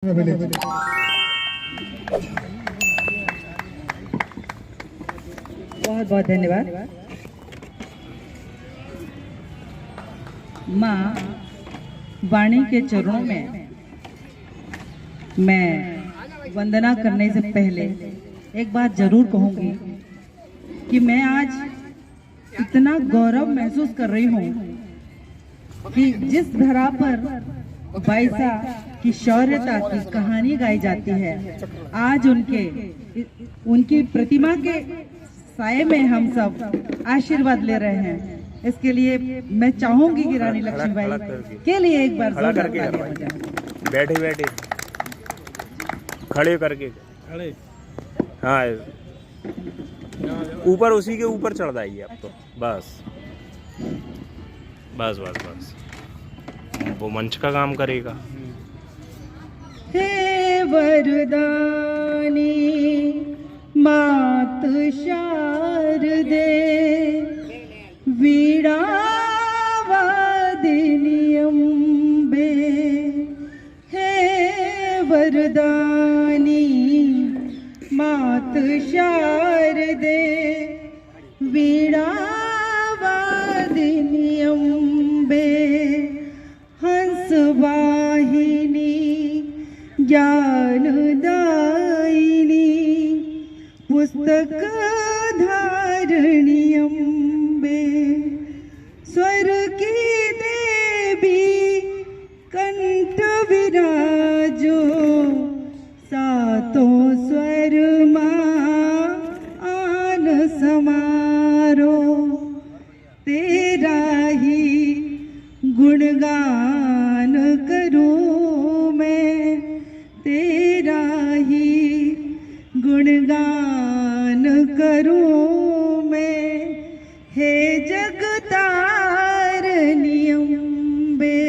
बहुत बहुत धन्यवाद। माँ वाणी के चरणों में मैं वंदना करने से पहले एक बात जरूर कहूंगी कि मैं आज इतना गौरव महसूस कर रही हूँ कि जिस धरा पर बाईसा की शौर्यता की कहानी गाई जाती है, आज उनकी प्रतिमा के साये में हम सब आशीर्वाद ले रहे हैं। इसके लिए मैं चाहूंगी कि रानी लक्ष्मीबाई के लिए एक बार बैठे बैठे खड़े करके खड़े, हाँ ऊपर उसी के ऊपर चढ़ जाइए अब तो बस बस बस बस वो मंच का काम करेगा। हे वरदानी मात शारदे वीणा वादिनी अम्बे, हे वरदानी मात शारदे वीणा वादिनी अम्बे, हंस वाहिनी ज्ञानदायिनी पुस्तक धारिणी अम्बे, स्वर की देवी कंठ विराजो सातों स्वर मां आन समारो, तेरा ही गुणगान करूं मैं, तेरा ही गुणगान करूं मैं, हे जगतारिणी अम्बे,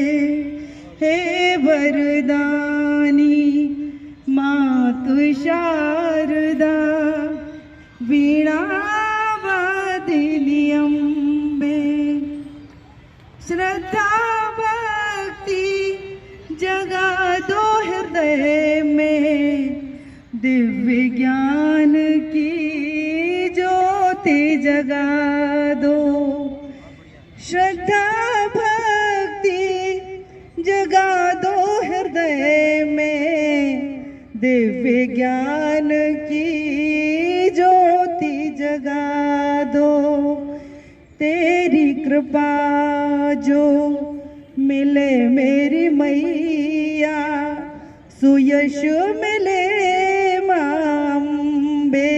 हे वरदानी मातु शारदा वीणा वादिनी अम्बे, श्रद्धा भक्ति जगा दो हृदय में, दिव्य ज्ञान की ज्योति जगा दो, श्रद्धा भक्ति जगा दो हृदय में, दिव्य ज्ञान की ज्योति जगा दो, तेरी कृपा जो मिले मेरी मैया, सुयश मिले मां अम्बे,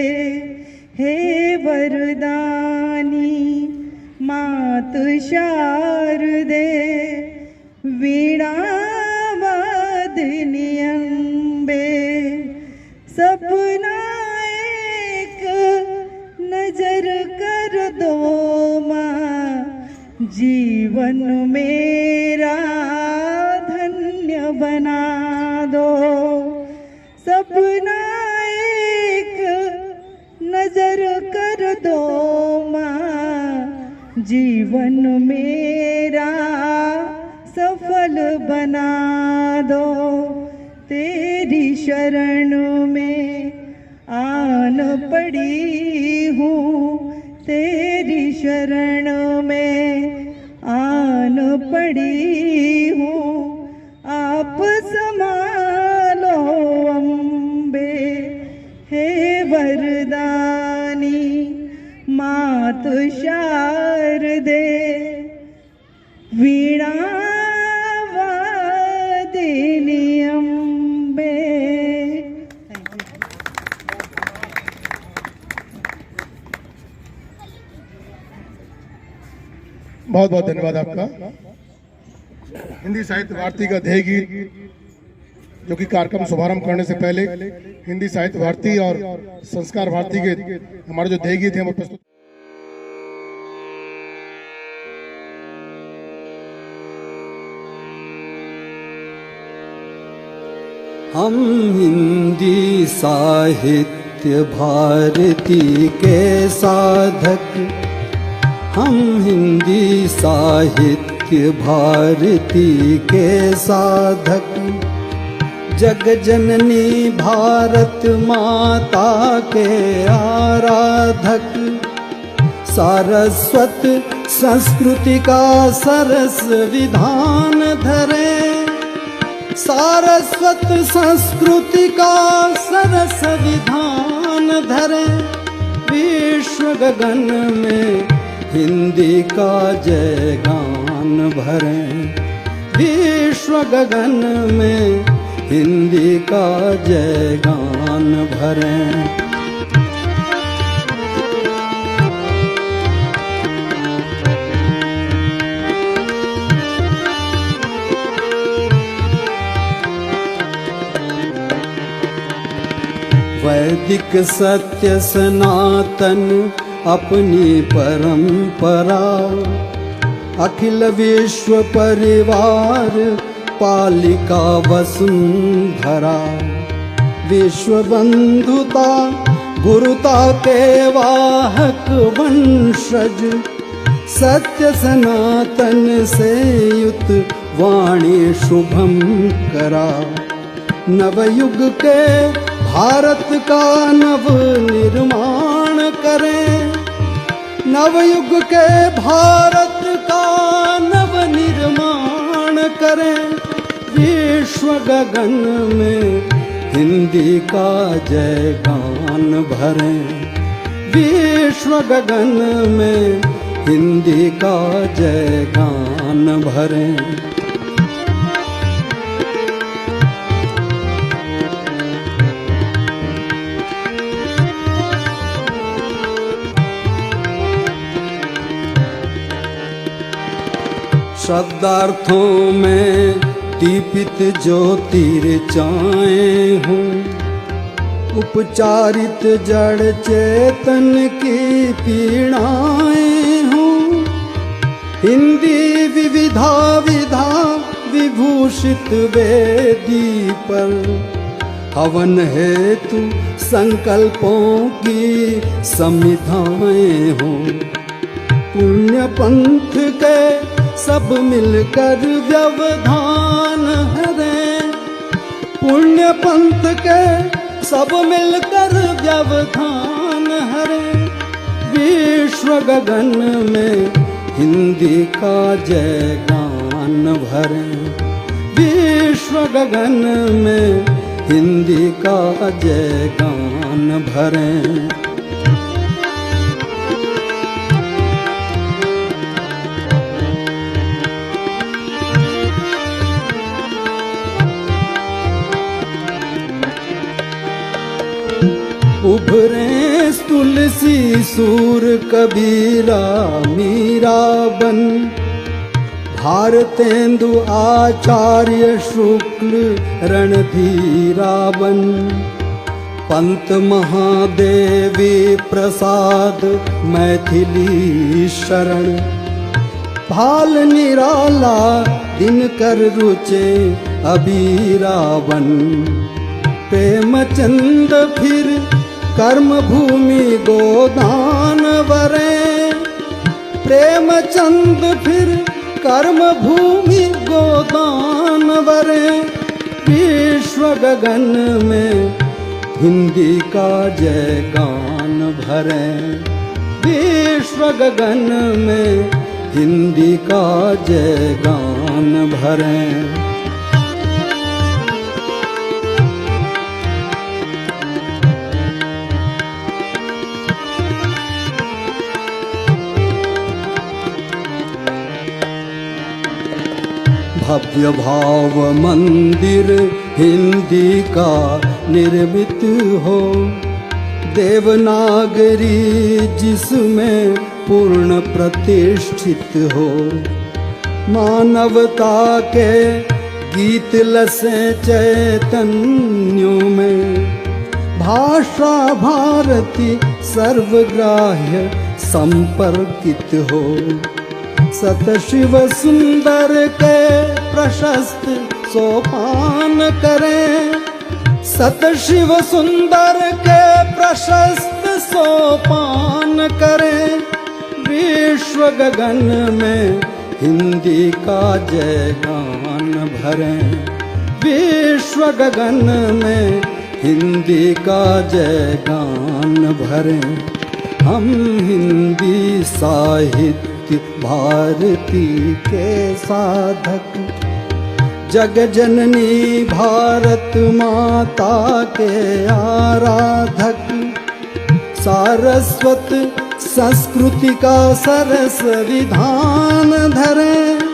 हे वरदानी मात शारदे वीणा वादिनी अम्बे, सपना एक नजर कर दो मां, जीवन मेरा धन्य बना दो, सपना एक नजर कर दो मां, जीवन मेरा सफल बना दो, तेरी शरण में आन पड़ी हूँ, तेरी शरण में आन पड़ी हूँ, आप संभालो अम्बे, हे वरदानी मातु शारदे वीणा वादिनी अम्बे। बहुत बहुत धन्यवाद आपका। हिंदी साहित्य भारती का ध्येय गीत जो कि कार्यक्रम शुभारंभ करने से पहले हिंदी साहित्य भारती और संस्कार भारती के हमारे जो ध्येय गीत हैं वो प्रस्तुत। हम हिंदी साहित्य भारती के साधक, हम हिंदी साहित्य भारती के साधक, जग जननी भारत माता के आराधक, सारस्वत संस्कृति का सरस विधान धरे, सारस्वत संस्कृति का सरस विधान धरे। विश्व गगन में हिंदी का जय गान भरे, विश्व गगन में हिंदी का जय गान भरे। वैदिक सत्य सनातन अपनी परंपरा, अखिल विश्व परिवार पालिका वसुंधरा। विश्व बंधुता गुरुता के वाहक वंशज, सत्य सनातन से युत वाणी शुभम करा। नवयुग के भारत का नव निर्माण करें, नवयुग के भारत का नव निर्माण करें। विश्व गगन में हिंदी का जय गान भरें, विश्व गगन में हिंदी का जय गान भरें। शब्दार्थों में दीपित ज्योतिर्चाएँ हूँ, उपचारित जड़ चेतन की पीड़ाएँ हूँ। हिंदी विविधा विधा विभूषित वेदी पर, हवन हेतु संकल्पों की समिधाएँ हूँ। पुण्य पंथ के सब मिलकर व्यवधान हरें, पुण्य पंथ के सब मिलकर व्यवधान हरें। विश्व गगन में हिंदी का जय गान भरें, विश्व गगन में हिंदी का जय गान भरें। उभरे तुलसी सूर कबीरा मीरा बन, भारतेंदु आचार्य शुक्ल रणधीरा बन। पंत महादेवी प्रसाद मैथिली शरण, भाल निराला दिनकर रुचे अबीरा बन। प्रेमचंद फिर कर्म भूमि गोदान वरे, प्रेमचंद फिर कर्म भूमि गोदान वरे। विश्व गगन में हिंदी का जय गान भरें, विश्व गगन में हिंदी का जय गान भरें। भव्य भाव मंदिर हिंदी का निर्मित हो, देवनागरी जिसमें पूर्ण प्रतिष्ठित हो। मानवता के गीत लसे चैतन्यों में, भाषा भारती सर्वग्राह्य संपर्कित हो। सतशिव सुंदर के प्रशस्त सोपान करें, सतशिव सुंदर के प्रशस्त सोपान करें। विश्व गगन में हिंदी का जय गान भरें, विश्व गगन में हिंदी का जय गान भरें। हम हिंदी साहित्य भारती के साधक, जग जननी भारत माता के आराधक, सारस्वत संस्कृति का सरस विधान धरें।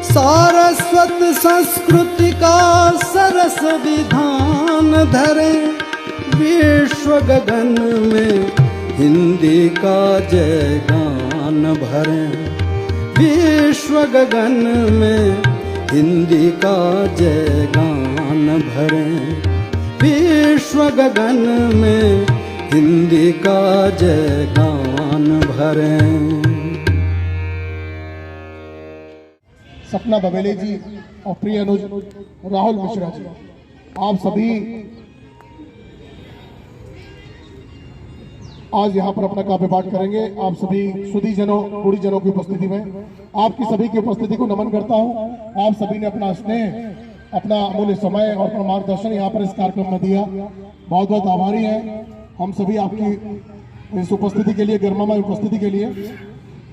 सारस्वत संस्कृति का सरस विधान धरें। विश्व गगन में हिंदी का जय गान भरें। विश्व गगन में हिंदी का जय गान भरें। विश्व गगन में हिंदी का जय गान भरें। सपना बबेले जी और प्रिय अनुज राहुल मिश्रा जी, आप सभी आज यहाँ पर अपना काव्य पाठ करेंगे। आप सभी सुधीजनों गुणीजनों की उपस्थिति में आपकी सभी की उपस्थिति को नमन करता हूँ। आप सभी ने अपना स्नेह, अपना अमूल्य समय और अपना मार्गदर्शन यहाँ पर इस कार्यक्रम में दिया, बहुत बहुत आभारी हैं हम सभी आपकी इस उपस्थिति के लिए, गर्मामय उपस्थिति के लिए।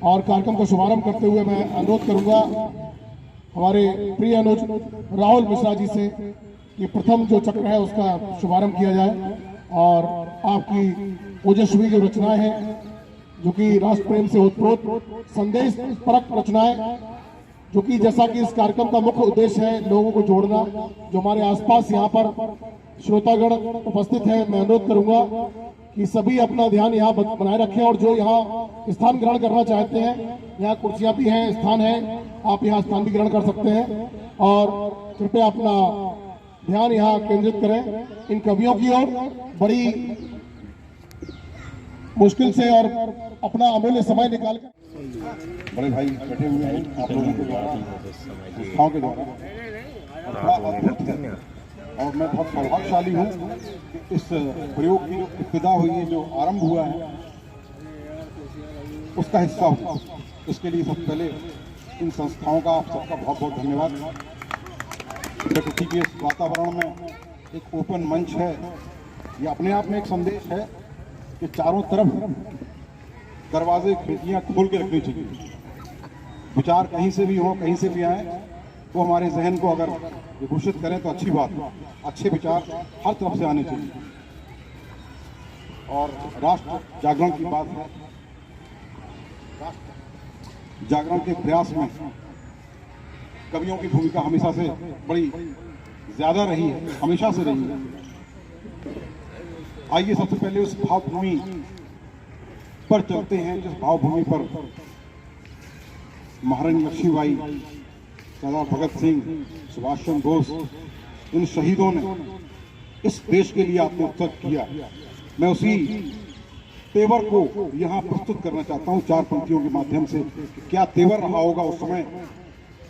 और कार्यक्रम का शुभारंभ करते हुए मैं अनुरोध करूंगा हमारे प्रिय अनुज राहुल मिश्रा जी से कि प्रथम जो चक्र है उसका शुभारंभ किया जाए और आपकी ओजस्वी जो रचनाएं हैं, जो कि राष्ट्र प्रेम से ओतप्रोत संदेश परक रचनाएं, जो कि जैसा कि इस कार्यक्रम का मुख्य उद्देश्य है लोगों को जोड़ना, जो हमारे आसपास यहाँ पर श्रोतागण उपस्थित है, मैं अनुरोध करूंगा कि सभी अपना ध्यान यहाँ बनाए रखें और जो यहाँ स्थान ग्रहण करना चाहते हैं, यहाँ कुर्सियां भी हैं, स्थान है, आप यहाँ स्थान भी ग्रहण कर सकते हैं और कृपया अपना ध्यान यहाँ केंद्रित करें इन कवियों की ओर। बड़ी मुश्किल से और अपना अमूल्य समय निकालकर बड़े भाई बैठे हुए हैं आप लोगों के द्वारा, संस्थाओं के द्वारा, बड़ा अद्भुत है और मैं बहुत सौभाग्यशाली हूँ कि इस प्रयोग की जो इब्तिदा हुई है, जो आरंभ हुआ है, उसका हिस्सा हूँ। इसके लिए सबसे पहले इन संस्थाओं का आप सबका बहुत बहुत धन्यवाद। प्रकृति के इस वातावरण में एक ओपन मंच है, ये अपने आप में एक संदेश है कि चारों तरफ दरवाजे खिड़कियाँ खोल के रखनी चाहिए। विचार कहीं से भी हो, कहीं से भी आए, वो हमारे जहन को अगर विभूषित करें तो अच्छी बात है। अच्छे विचार हर तरफ से आने चाहिए। और राष्ट्र जागरण की बात है, राष्ट्र जागरण के प्रयास में कवियों की भूमिका हमेशा से बड़ी ज्यादा रही है, हमेशा से रही है। आइए सबसे पहले उस भावभूमि पर चलते हैं जिस भावभूमि पर महारानी लक्ष्मीबाई, सरदार भगत सिंह, सुभाष चंद्र बोस, इन शहीदों ने इस देश के लिए आत्मोत्सर्ग किया। मैं उसी तेवर को यहाँ प्रस्तुत करना चाहता हूँ चार पंक्तियों के माध्यम से। क्या तेवर रहा होगा उस समय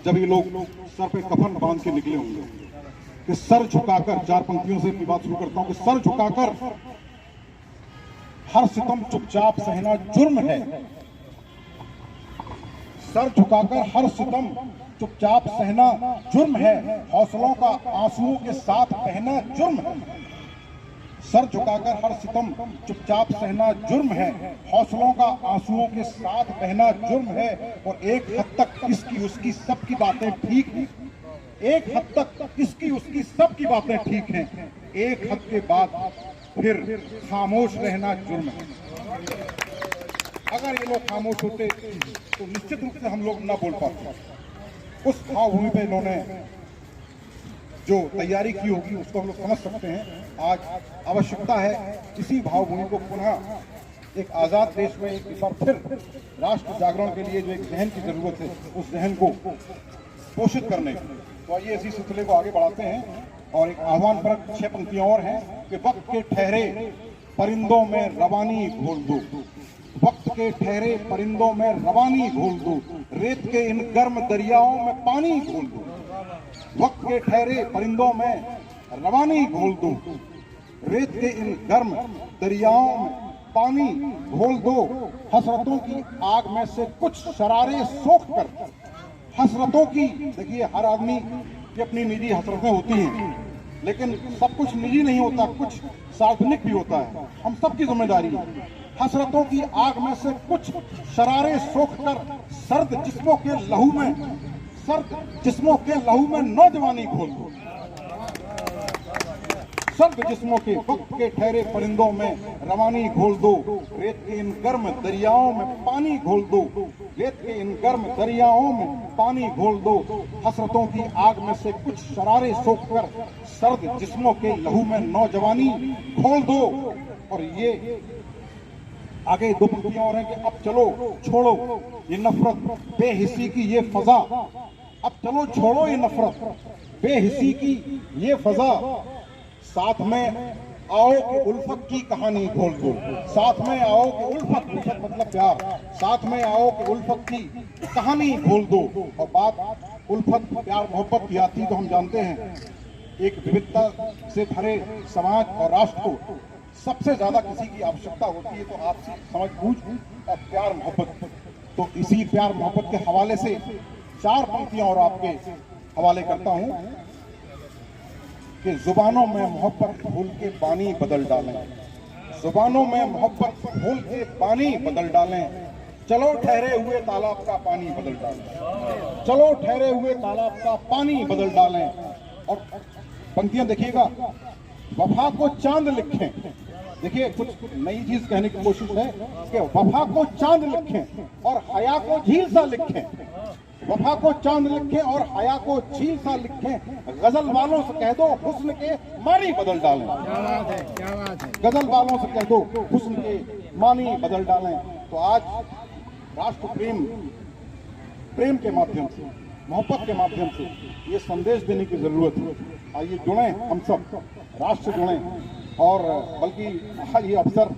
जब ये लोग सर पे कफन बांध के निकले होंगे, कि सर झुकाकर, चार पंक्तियों से अपनी बात शुरू करता हूँ, कि सर झुकाकर हर सितम चुपचाप सहना जुर्म है। सर झुकाकर हर सितम चुपचाप सहना जुर्म है, हौसलों का आंसुओं के साथ बहना जुर्म है। सर झुकाकर हर सितम चुपचाप सहना जुर्म है, हौसलों का आंसुओं के साथ बहना जुर्म है। और एक हद तक इसकी उसकी सबकी बातें ठीक हैं, एक हद तक इसकी उसकी सबकी बातें ठीक हैं, एक हद के बाद फिर खामोश रहना जुर्म है। अगर ये लोग खामोश होते तो निश्चित रूप से हम लोग ना बोल पाते। उस भावभूमि पे इन्होंने जो तैयारी की होगी उसको हम लोग समझ सकते हैं। आज आवश्यकता है इसी भावभूमि को पुनः एक आज़ाद देश में एक बार फिर राष्ट्र जागरण के लिए जो एक जहन की जरूरत है, उस जहन को पोषित करने की। तो आइए इसी सिलसिले को आगे बढ़ाते हैं और एक आह्वान पर 6 पंक्तियां और हैं कि वक्त के ठहरे परिंदों में रवानी घोल दो, वक्त के ठहरे परिंदों में रवानी घोल दो, रेत के इन गर्म दरियाओं में पानी घोल दो। वक्त के ठहरे परिंदों में रवानी घोल दो, रेत के इन गर्म दरियाओं में पानी घोल दो। हसरतों की आग में से कुछ शरारे सोख कर, हसरतों की, देखिए हर आदमी कि अपनी निजी हसरतें होती हैं, लेकिन सब कुछ निजी नहीं होता, कुछ सार्वजनिक भी होता है। हम सबकी जिम्मेदारी है। हसरतों की आग में से कुछ शरारे सोख कर सर्द जिस्मों के लहू में नौजवानी घोल दो। सर्द जिस्मों के वक्त के ठहरे परिंदों में रवानी घोल दो। रेत के इन गर्म दरियाओं में पानी घोल दो। रेत के इन गर्म दरियाओं में पानी घोल दो। हसरतों की आग में से कुछ शरारे सोख कर सर्द जिस्मों के लहू में नौजवानी घोल दो। और ये आगे दो पंक्तियां और हैं कि अब चलो छोड़ो ये नफरत बेहिसी की ये फजा। अब चलो छोड़ो ये नफरत बेहिसी की ये फजा। साथ में आओ कि उल्फत की कहानी खोल दो। साथ में आओ कि उल्फत मतलब प्यार। साथ में आओ कि उल्फत की कहानी खोल दो। और बात उल्फत प्यार मोहब्बत की आती तो हम जानते हैं एक विविधता से भरे समाज और राष्ट्र को सबसे ज्यादा किसी की आवश्यकता होती है तो आपसी समझ बूझ और प्यार मोहब्बत। तो इसी प्यार मोहब्बत के हवाले से 4 पंक्तियां और आपके हवाले करता हूं कि जुबानों में मोहब्बत घोल के पानी बदल डालें। जुबानों में मोहब्बत घोल के पानी बदल डालें। चलो ठहरे हुए तालाब का पानी बदल डालें। चलो ठहरे हुए तालाब का पानी बदल डालें। और पंक्तियां देखिएगा, वफा को चांद लिखें। देखिए कुछ नई चीज कहने की कोशिश है कि वफा को चांद लिखें और हया को झील सा लिखें। वफा को चांद लिखें और हया को झील सा लिखें। गजल वालों से कह दो हुस्न के मानी बदल डालें। गजल वालों से कह दो हुस्न के मानी बदल डालें। तो आज राष्ट्र प्रेम के माध्यम से, मोहब्बत के माध्यम से ये संदेश देने की जरूरत है। आइए जुड़ें, हम सब राष्ट्र जुड़ें। और बल्कि ये अवसर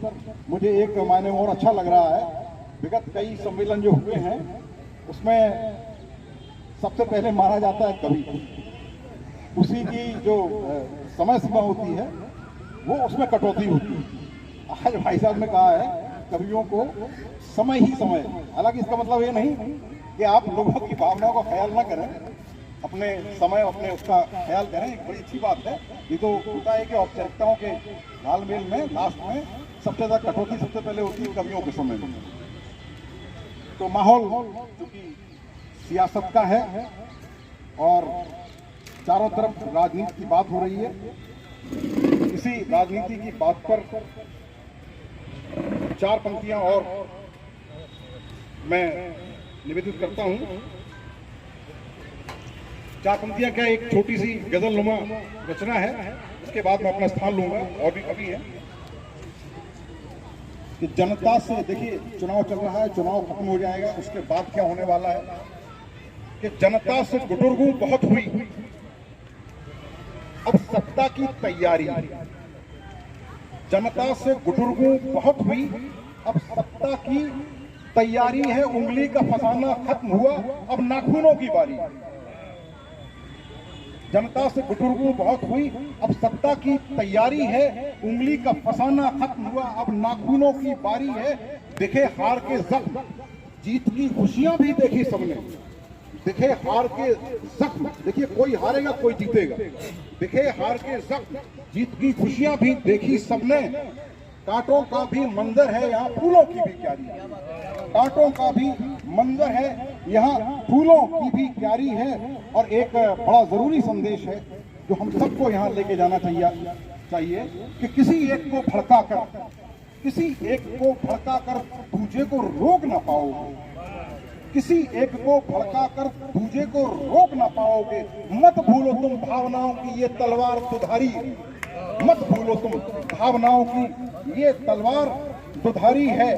मुझे एक मायने में और अच्छा लग रहा है। विगत कई सम्मेलन जो हुए हैं उसमें सबसे पहले मारा जाता है कवि। उसी की जो समय सीमा होती है वो उसमें कटौती होती है। आज भाई साहब ने कहा है कवियों को समय ही समय। हालांकि इसका मतलब ये नहीं कि आप लोगों की भावनाओं का ख्याल ना करें, अपने समय अपने उसका ख्याल करें। एक बड़ी अच्छी बात है। ये तो होता है कि औपचारिकताओं के तालमेल में लास्ट में सबसे ज्यादा कटौती सबसे पहले होती है कवियों के समय में। तो माहौल क्योंकि सियासत का है और चारों तरफ राजनीति की बात हो रही है, इसी राजनीति की बात पर 4 पंक्तियां और मैं निवेदित करता हूं। 4 पंक्तियां क्या, एक छोटी सी गजल नुमा रचना है, उसके बाद मैं अपना स्थान लूंगा। और भी कवि है कि जनता से, देखिए चुनाव चल रहा है, चुनाव खत्म हो जाएगा, उसके बाद क्या होने वाला है कि जनता से गुटुरगू बहुत हुई, अब सत्ता की तैयारी। जनता से गुटुरगू बहुत हुई, अब सत्ता की तैयारी है। उंगली का फसाना खत्म हुआ, अब नाखूनों की बारी। जनता से गुटुरगू बहुत हुई, अब सत्ता की तैयारी है। उंगली का फसाना खत्म हुआ, अब नाखूनों की बारी है। दिखे हार के जख्म, जीत की खुशियां भी देखी सबने। दिखे हार के जख्म, देखिए कोई हारेगा कोई जीतेगा। दिखे हार के जख्म, जीत की खुशियां भी देखी सबने। कांटों का भी मंजर है यहाँ फूलों की भी क्यारी है। कांटों का भी मंजर है यहाँ फूलों की भी क्यारी है। और एक बड़ा जरूरी संदेश है जो हम सबको यहाँ लेके जाना चाहिए कि किसी एक को भड़का कर दूसरे को रोक ना पाओगे। किसी एक को भड़का कर दूसरे को रोक ना पाओगे। मत भूलो तुम भावनाओं की ये तलवार दुधारी। मत भूलो तुम भावनाओं की ये तलवार दुधारी है।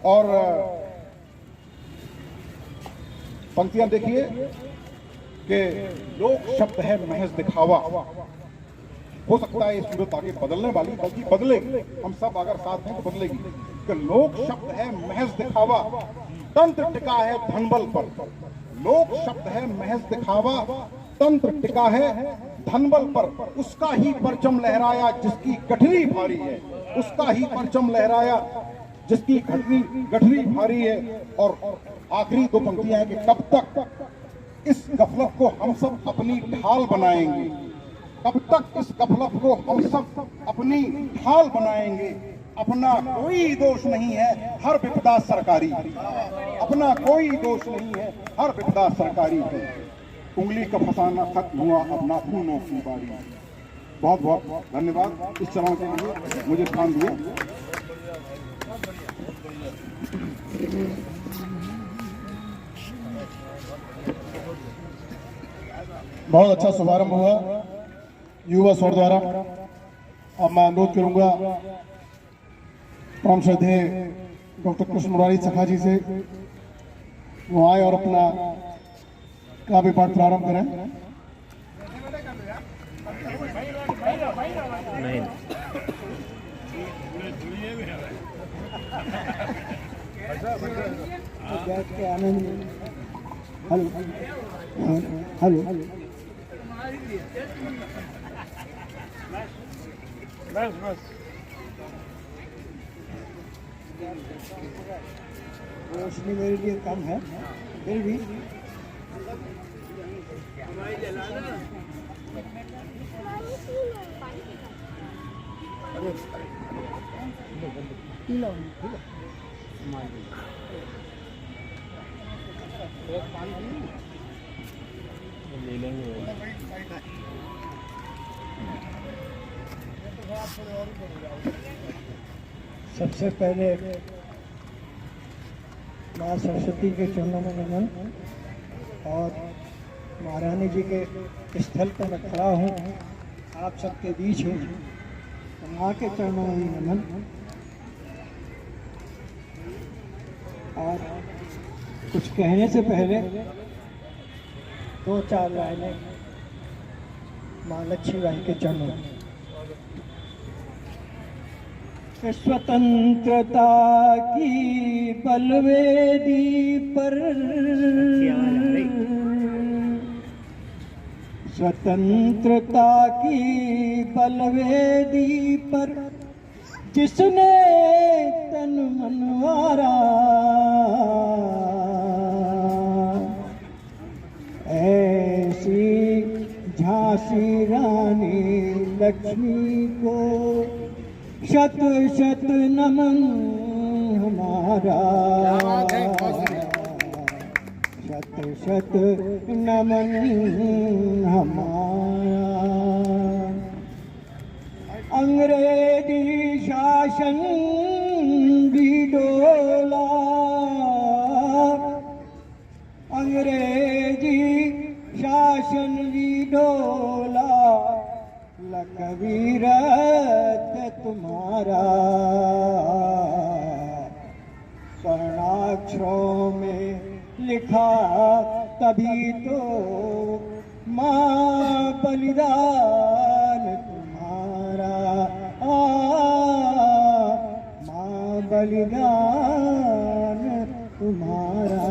और पंक्तियां देखिए कि लोग शब्द है महज दिखावा। हो सकता है ये सूरत आगे बदलने वाली, बल्कि बदलेगी। हम सब अगर साथ हैं तो बदलेगी। कि लोग शब्द है महज दिखावा, तंत्र टिका है धनबल पर। लोग शब्द है महज दिखावा, तंत्र टिका है धनबल पर। उसका ही परचम लहराया जिसकी गठरी भारी है। उसका ही परचम लहराया जिसकी गठरी भारी है। और आखिरी 2 पंक्तियां हैं कि कब तक इस गफलत को हम सब अपनी ढाल बनाएंगे? कब तक इस गफलत को हम सब अपनी ढाल बनाएंगे? अपना कोई दोष नहीं है, हर विपदा सरकारी। अपना कोई दोष नहीं है, हर विपदा सरकारी है। उंगली का फसाना खत्म हुआ, अब नाखूनों की बारी। बहुत बहुत धन्यवाद इस चरण के लिए मुझे स्थान दिए। बहुत अच्छा शुभारंभ हुआ युवा स्वर द्वारा। अब मैं अनुरोध करूंगा परम श्रद्धेय डॉक्टर कृष्ण मुरारी सखा जी से, वो आए और अपना काव्य पाठ प्रारंभ करें। नहीं बैठ के आनंद। Hello hello hello. रोशनी मेरे लिए कम है, फिर भी ले लेंगे। सबसे पहले माँ सरस्वती के चरणों में नमन। और महारानी जी के स्थल पर मैं खड़ा हूँ, आप सबके बीच हूँ, तो माँ के चरणों में भी नमन। और कुछ कहने से पहले दो चार लाइनें माँ लक्ष्मीबाई के चरणों में। स्वतंत्रता की बलवेदी पर, स्वतंत्रता की बलवेदी पर जिसने तन मनवारा, ऐसी झांसी रानी लक्ष्मी को शत शत नमन हमारा, शत शत नमन हमारा। अंग्रेजी शासन भी डोला, अंग्रेजी शासन भी डोला, लखवीरत तुम्हारा स्वर्णाक्षरों में लिखा तभी तो, माँ बलिदान तुम्हारा, माँ बलिदान तुम्हारा,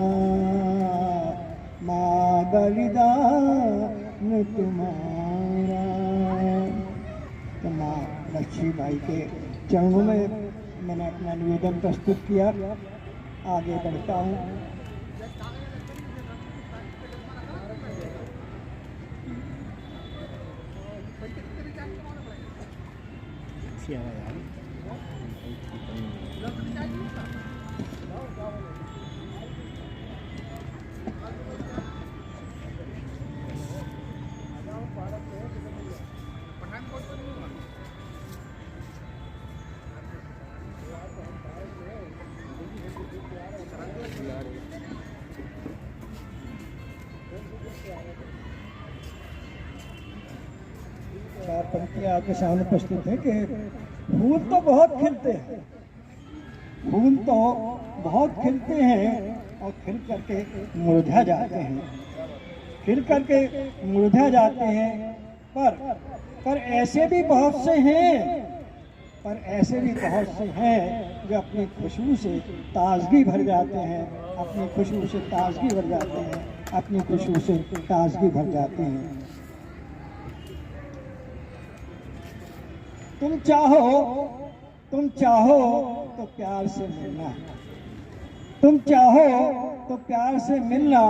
माँ बलिदान तुम्हारा। तो माँ लक्ष्मीबाई के चरणों में मैंने अपना निवेदन प्रस्तुत किया। आगे बढ़ता हूँ। चार पंक्तियां आपके सामने प्रस्तुत है कि फूल तो बहुत खिलते हैं, फूल तो बहुत खिलते हैं और खिल करके मुरझा जाते हैं, खिल करके मुरझा जाते हैं। पर ऐसे भी बहुत से हैं, पर ऐसे भी बहुत से हैं जो अपनी खुशबू से ताजगी भर जाते हैं, अपनी खुशबू से ताजगी भर जाते हैं, अपनी खुशबू से ताजगी भर जाते हैं। तुम चाहो तो प्यार से मिलना, तुम चाहो तो प्यार से मिलना,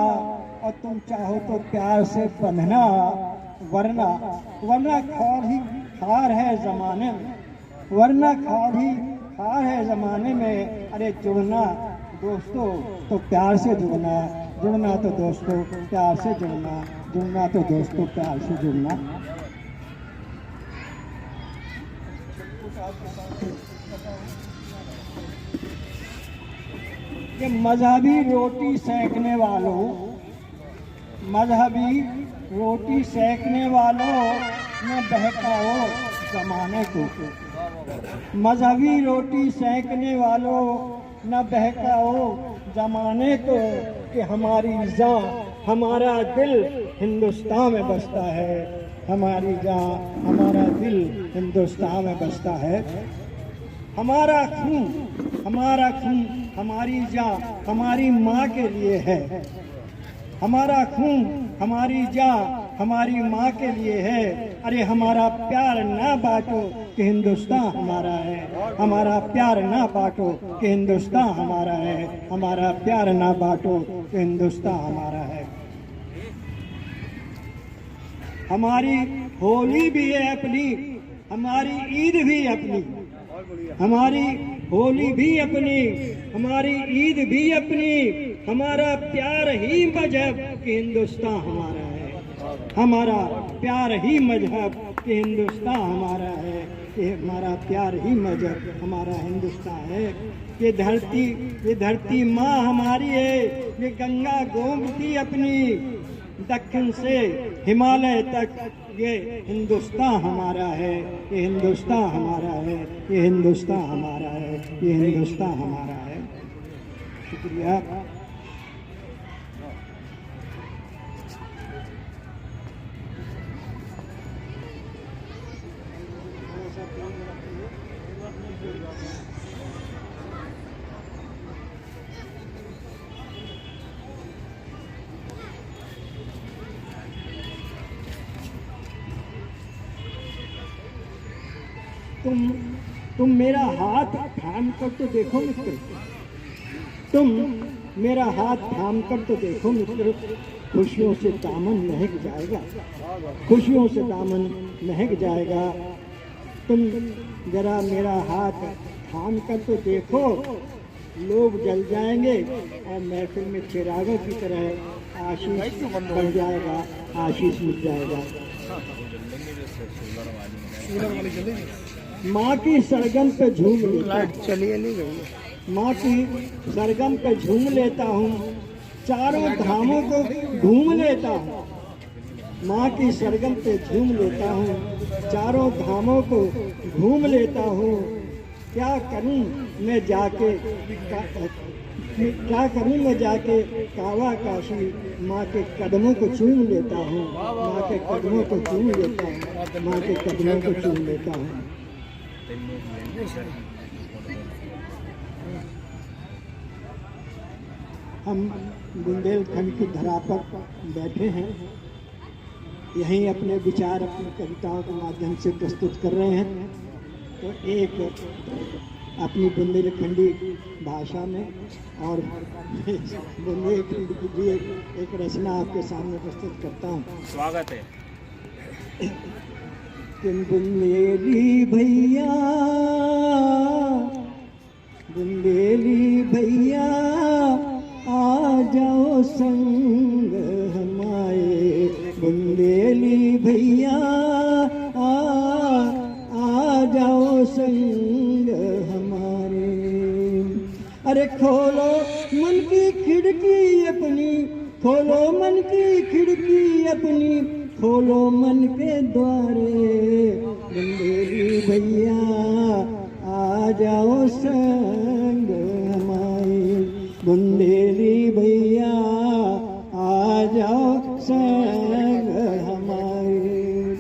और तुम चाहो तो प्यार से बंधना, वरना वरना खार है जमाने में, वरना खार है जमाने में। अरे जुड़ना दोस्तों तो प्यार से जुड़ना, जुड़ना तो दोस्तों प्यार से जुड़ना, जुड़ना तो दोस्तों प्यार से जुड़ना। ये मजहबी रोटी सेकने वालों, मजहबी रोटी सेकने वालों न बहकाओ जमाने को, मजहबी रोटी सेकने वालों न बहकाओ जमाने को, कि हमारी जान हमारा दिल हिंदुस्तान में बसता है, हमारी जान हमारा दिल हिंदुस्तान में बसता है। हमारा खून हमारी जान हमारी माँ के लिए है, हमारा खून हमारी जान हमारी माँ के लिए है। अरे हमारा प्यार ना बांटो कि हिंदुस्तान हमारा है, हमारा प्यार ना बांटो कि हिंदुस्तान हमारा है, हमारा प्यार ना बांटो कि हिंदुस्तान हमारा है। हमारी होली भी है अपनी, हमारी ईद भी अपनी, हमारी होली भी अपनी, हमारी ईद भी अपनी। हमारा प्यार ही मजहब कि हिंदुस्तान हमारा है, हमारा प्यार ही मजहब कि हिंदुस्तान हमारा है, ये हमारा प्यार ही मजहब हमारा हिंदुस्तान है। ये धरती माँ हमारी है, ये गंगा गोमती अपनी, दक्षिण से हिमालय तक ये हिंदुस्तान हमारा है, ये हिंदुस्तान हमारा है, ये हिंदुस्तान हमारा है, ये हिंदुस्तान हमारा है। शुक्रिया। तुम मेरा हाथ थाम कर तो देखो मित्र, तुम मेरा हाथ थाम कर तो देखो मित्र, खुशियों से दामन महक जाएगा, खुशियों से दामन महक जाएगा। तुम जरा मेरा हाथ थाम कर तो देखो, लोग जल जाएंगे और महफिल में चिरागों की तरह आशीष बढ़ जाएगा, आशीष मिल जाएगा। माँ की सरगम पे झूम लेता हूँ, माँ की सरगम पे झूम लेता हूँ, चारों धामों को घूम लेता हूँ। माँ की सरगम पे झूम लेता हूँ, चारों धामों को घूम लेता हूँ। क्या करूँ मैं जाके कावा काशी, माँ के कदमों को चूम लेता हूँ, माँ के कदमों को चूम लेता हूँ, माँ के कदमों को चूम लेता हूँ। हम बुंदेलखंड की धरा पर बैठे हैं, यहीं अपने विचार अपनी कविताओं के माध्यम से प्रस्तुत कर रहे हैं। तो एक अपनी बुंदेलखंडी भाषा में और बुंदेलखंड की भी एक रचना आपके सामने प्रस्तुत करता हूँ। स्वागत है। बुंदेली भैया, बुंदेली भैया, आ जाओ संग हमारे, बुंदेली भैया, आ जाओ संग हमारे। अरे खोलो मन की खिड़की अपनी, खोलो मन की खिड़की अपनी, खोलो मन के द्वारे, बुंदेली भैया, आ जाओ संग हमारे, बुंदेली भैया, आ जाओ संग हमारे।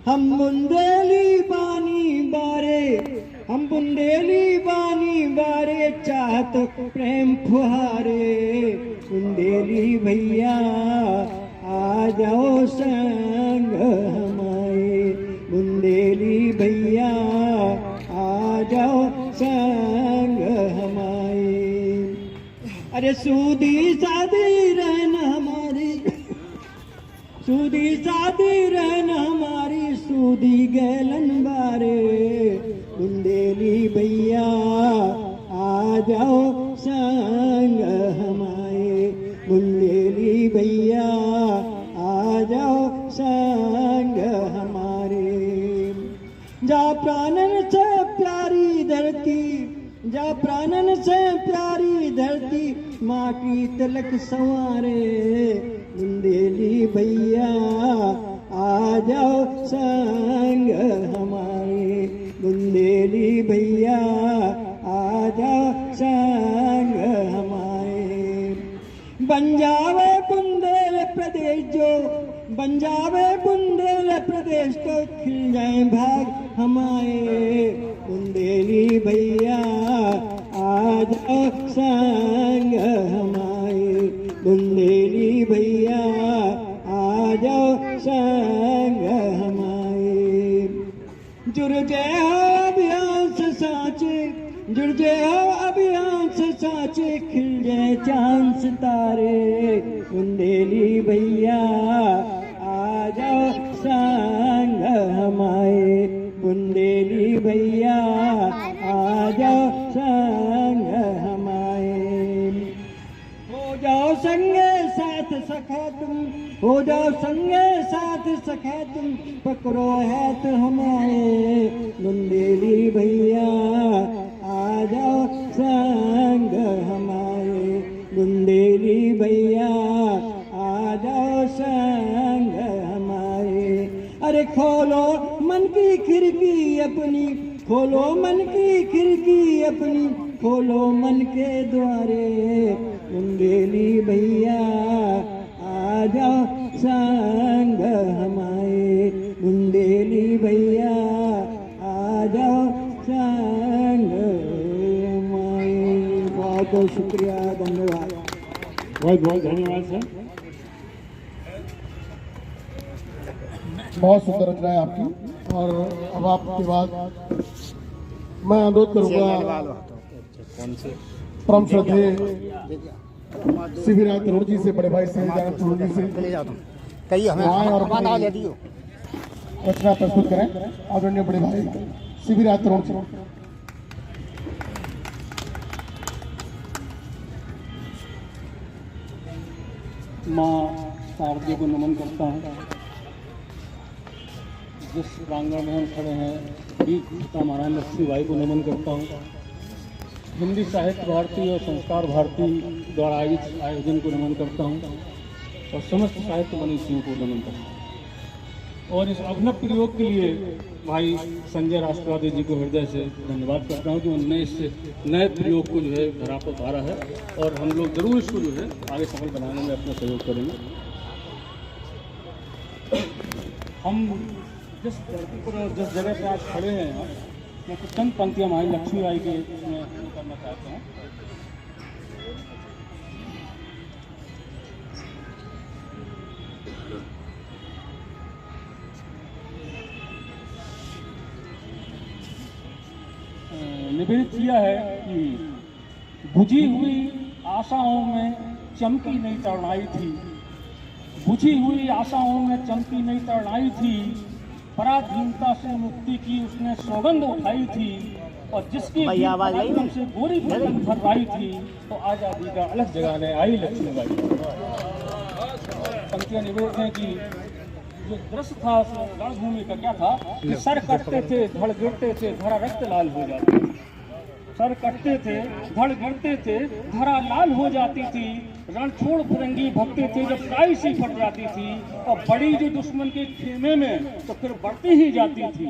हम बुंदेली बानी बारे, हम बुंदेली बानी बारे, चाहत प्रेम फुहारे, बुंदेली भैया, आ जाओ संग हमारे, बुंदेली भैया, आ जाओ संग हमारे। अरे सूदी सादी रहना हमारे, सूदी सादी रहन हमारी सूदी गैलन बारे बुंदेली भैया आ जाओ संग हमारे बुंदेली भैया आ जाओ संग हमारे जा प्राणन से प्यारी धरती जा प्राणन से प्यारी धरती माटी तिलक संवारे बुंदेली भैया आ जाओ संग हमारे बुंदेली भैया आ जाओ संग हमारे बन जावे बुंदेल प्रदेश जो बन जावे बुंदेल प्रदेश तो खिल जाए भाग हमारे बुंदेली भैया आ जाओ संग हमारे बुंदेली भैया आ जाओ संग हमारे जुड़ जय हो अभियान से साचे जुड़ जय हो अभियान से साचे खिल जाए चांद सितारे बुंदेली भैया आ जाओ संग हमारे बुंदेली भैया आ जाओ संग हमारे हो जाओ संगे साथ सखा तुम हो जाओ संगे साथ सखा तुम पकड़ो हाथ हमारे बुंदेली भैया आ जाओ संग हमारे बुंदेली भैया आ जाओ संग हमारे अरे खोलो मन की खिड़की अपनी खोलो मन की खिड़की अपनी खोलो मन के द्वारे बुंदेली भैया आ जाओ संग हमारे बुंदेली भैया आ जाओ संग हमारे बहुत बहुत शुक्रिया धन्यवाद बहुत बहुत धन्यवाद सर। बहुत सुंदर रचना है आपकी। और अब आपके बाद मैं अनुरोध करूंगा परम श्रद्धेय शिविराज तरुण जी से, बड़े भाई शिविराज तरुण जी से आए और रचना प्रस्तुत करें। आदरणीय बड़े भाई शिविराज तरुण जी। माँ शारदे को नमन करता हूँ। जिस प्रांगण में हम खड़े हैं वीर माता महारानी लक्ष्मीबाई को नमन करता हूँ। हिंदी साहित्य भारती और संस्कार भारती द्वारा आयोजित आयोजन को नमन करता हूँ और समस्त साहित्य मनीषियों को नमन करता हूँ। और इस अभिनव प्रयोग के लिए भाई संजय राष्ट्रवादी जी को हृदय से धन्यवाद करता हूँ कि उन्होंने इस नए प्रयोग को जो है धरा पर उतारा है और हम लोग जरूर इसको जो है आगे सफल बनाने में अपना सहयोग करेंगे। हम जिस धरती पर जिस जगह पर आज खड़े हैं मैं कुछ चंद पंक्तियाँ हमारी लक्ष्मीबाई के इसमें करना चाहता हूँ। निवेदित किया है कि बुझी हुई आशाओं में चमकी नई तरुणाई थी, बुझी हुई आशाओं में चमकी नई तरुणाई थी, पराधीनता से मुक्ति की उसने सौगंध उठाई थी और जिसकी पराक्रम से गोरी बदन फर्राई थी तो आजादी का अलग जगाने आई लक्ष्मीबाई। पंक्तियां निवेदित हैं कि जो दृश्य था रणभूमि का क्या था कि सर कटते थे, धड़ गिरते थे, धरा रक्त लाल हो जाती थी। सर कटते थे, धड़ गिरते थे, धरा लाल हो जाती थी। रण छोड़ फिरंगी भगते थे जब काई सी फट जाती थी और बड़ी जो दुश्मन के खेमे में तो फिर बढ़ती ही जाती थी।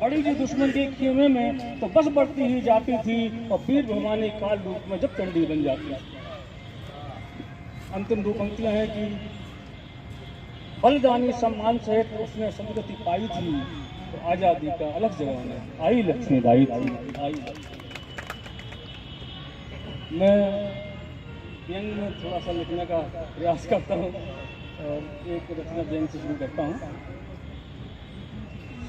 बड़ी जो दुश्मन के खेमे में तो बस बढ़ती ही जाती थी और वीर भवानी काल रूप में जब चंडी बन जाती थी। अंतिम दो पंक्तियां हैं कि बलिदानी सम्मान सहित उसने सदगति पाई थी तो आजादी का अलग जगाने आई लक्ष्मीबाई थी। आई मैं व्यंग में थोड़ा सा लिखने का प्रयास करता हूँ और एक रचना व्यंग से शुरू करता हूँ।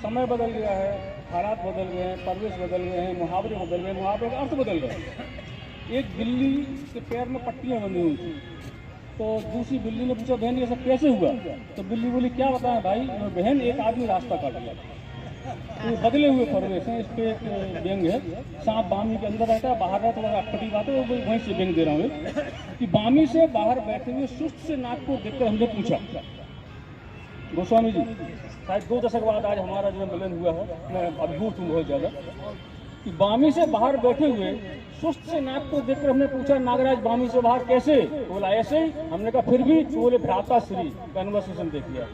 समय बदल गया है, हालात बदल गए हैं, परिवेश बदल गए हैं, मुहावरे बदल गए, मुहावरे का अर्थ बदल गए। एक बिल्ली के पैर में पट्टियाँ बंधी हुई थी, तो दूसरी बिल्ली ने पूछा बहन ये सब कैसे हुआ? तो बिल्ली बोली क्या बताएं भाई बहन, एक आदमी रास्ता काट गया। तो बदले हुए परिवेश हैं, इस पे एक व्यंग है। सांप बामी के अंदर रहता है, बाहर रहता है, अटपटी बात है, वो वहीं से व्यंग दे रहा हूँ कि बामी से बाहर बैठे हुए सुस्त से नाग को देखकर हमने पूछा, गोस्वामी जी शायद 2 दशक बाद आज हमारा जो मिलन हुआ है, मैं अभिभूत हूँ बहुत ज़्यादा, कि बामी से बाहर बैठे हुए सुस्त से नाग को देखकर हमने पूछा नागराज बामी से बाहर कैसे? बोला ऐसे ही। हमने कहा फिर भी? तो बोले भ्राता श्री, कन्वर्सेशन देख लिया।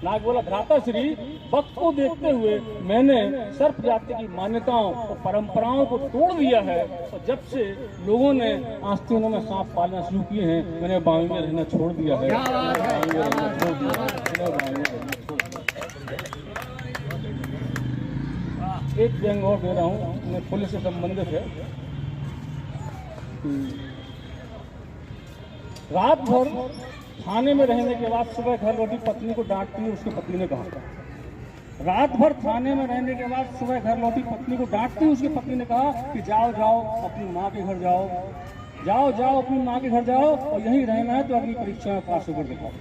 नाग बोला भ्राता श्री, वक्त को देखते हुए मैंने सर्प जाति की मान्यताओं और परंपराओं को तोड़ दिया है, और जब से लोगों ने आस्तीनों में सांप पालना शुरू किए हैं, मैंने बामी में रहना छोड़ दिया है। एक व्यंग और दे रहा हूँ, पुलिस से संबंधित है। रात भर थाने में रहने के बाद सुबह घर लौटी पत्नी को डांटती, उसके पति ने कहा। रात भर थाने में रहने के बाद सुबह घर लौटी पत्नी को डांटती, उसके पति ने कहा कि जाओ जाओ अपनी माँ के घर जाओ, जाओ जाओ अपनी माँ के घर जाओ, और यहीं रहना है तो अगली परीक्षा में पास होकर दिखाओ।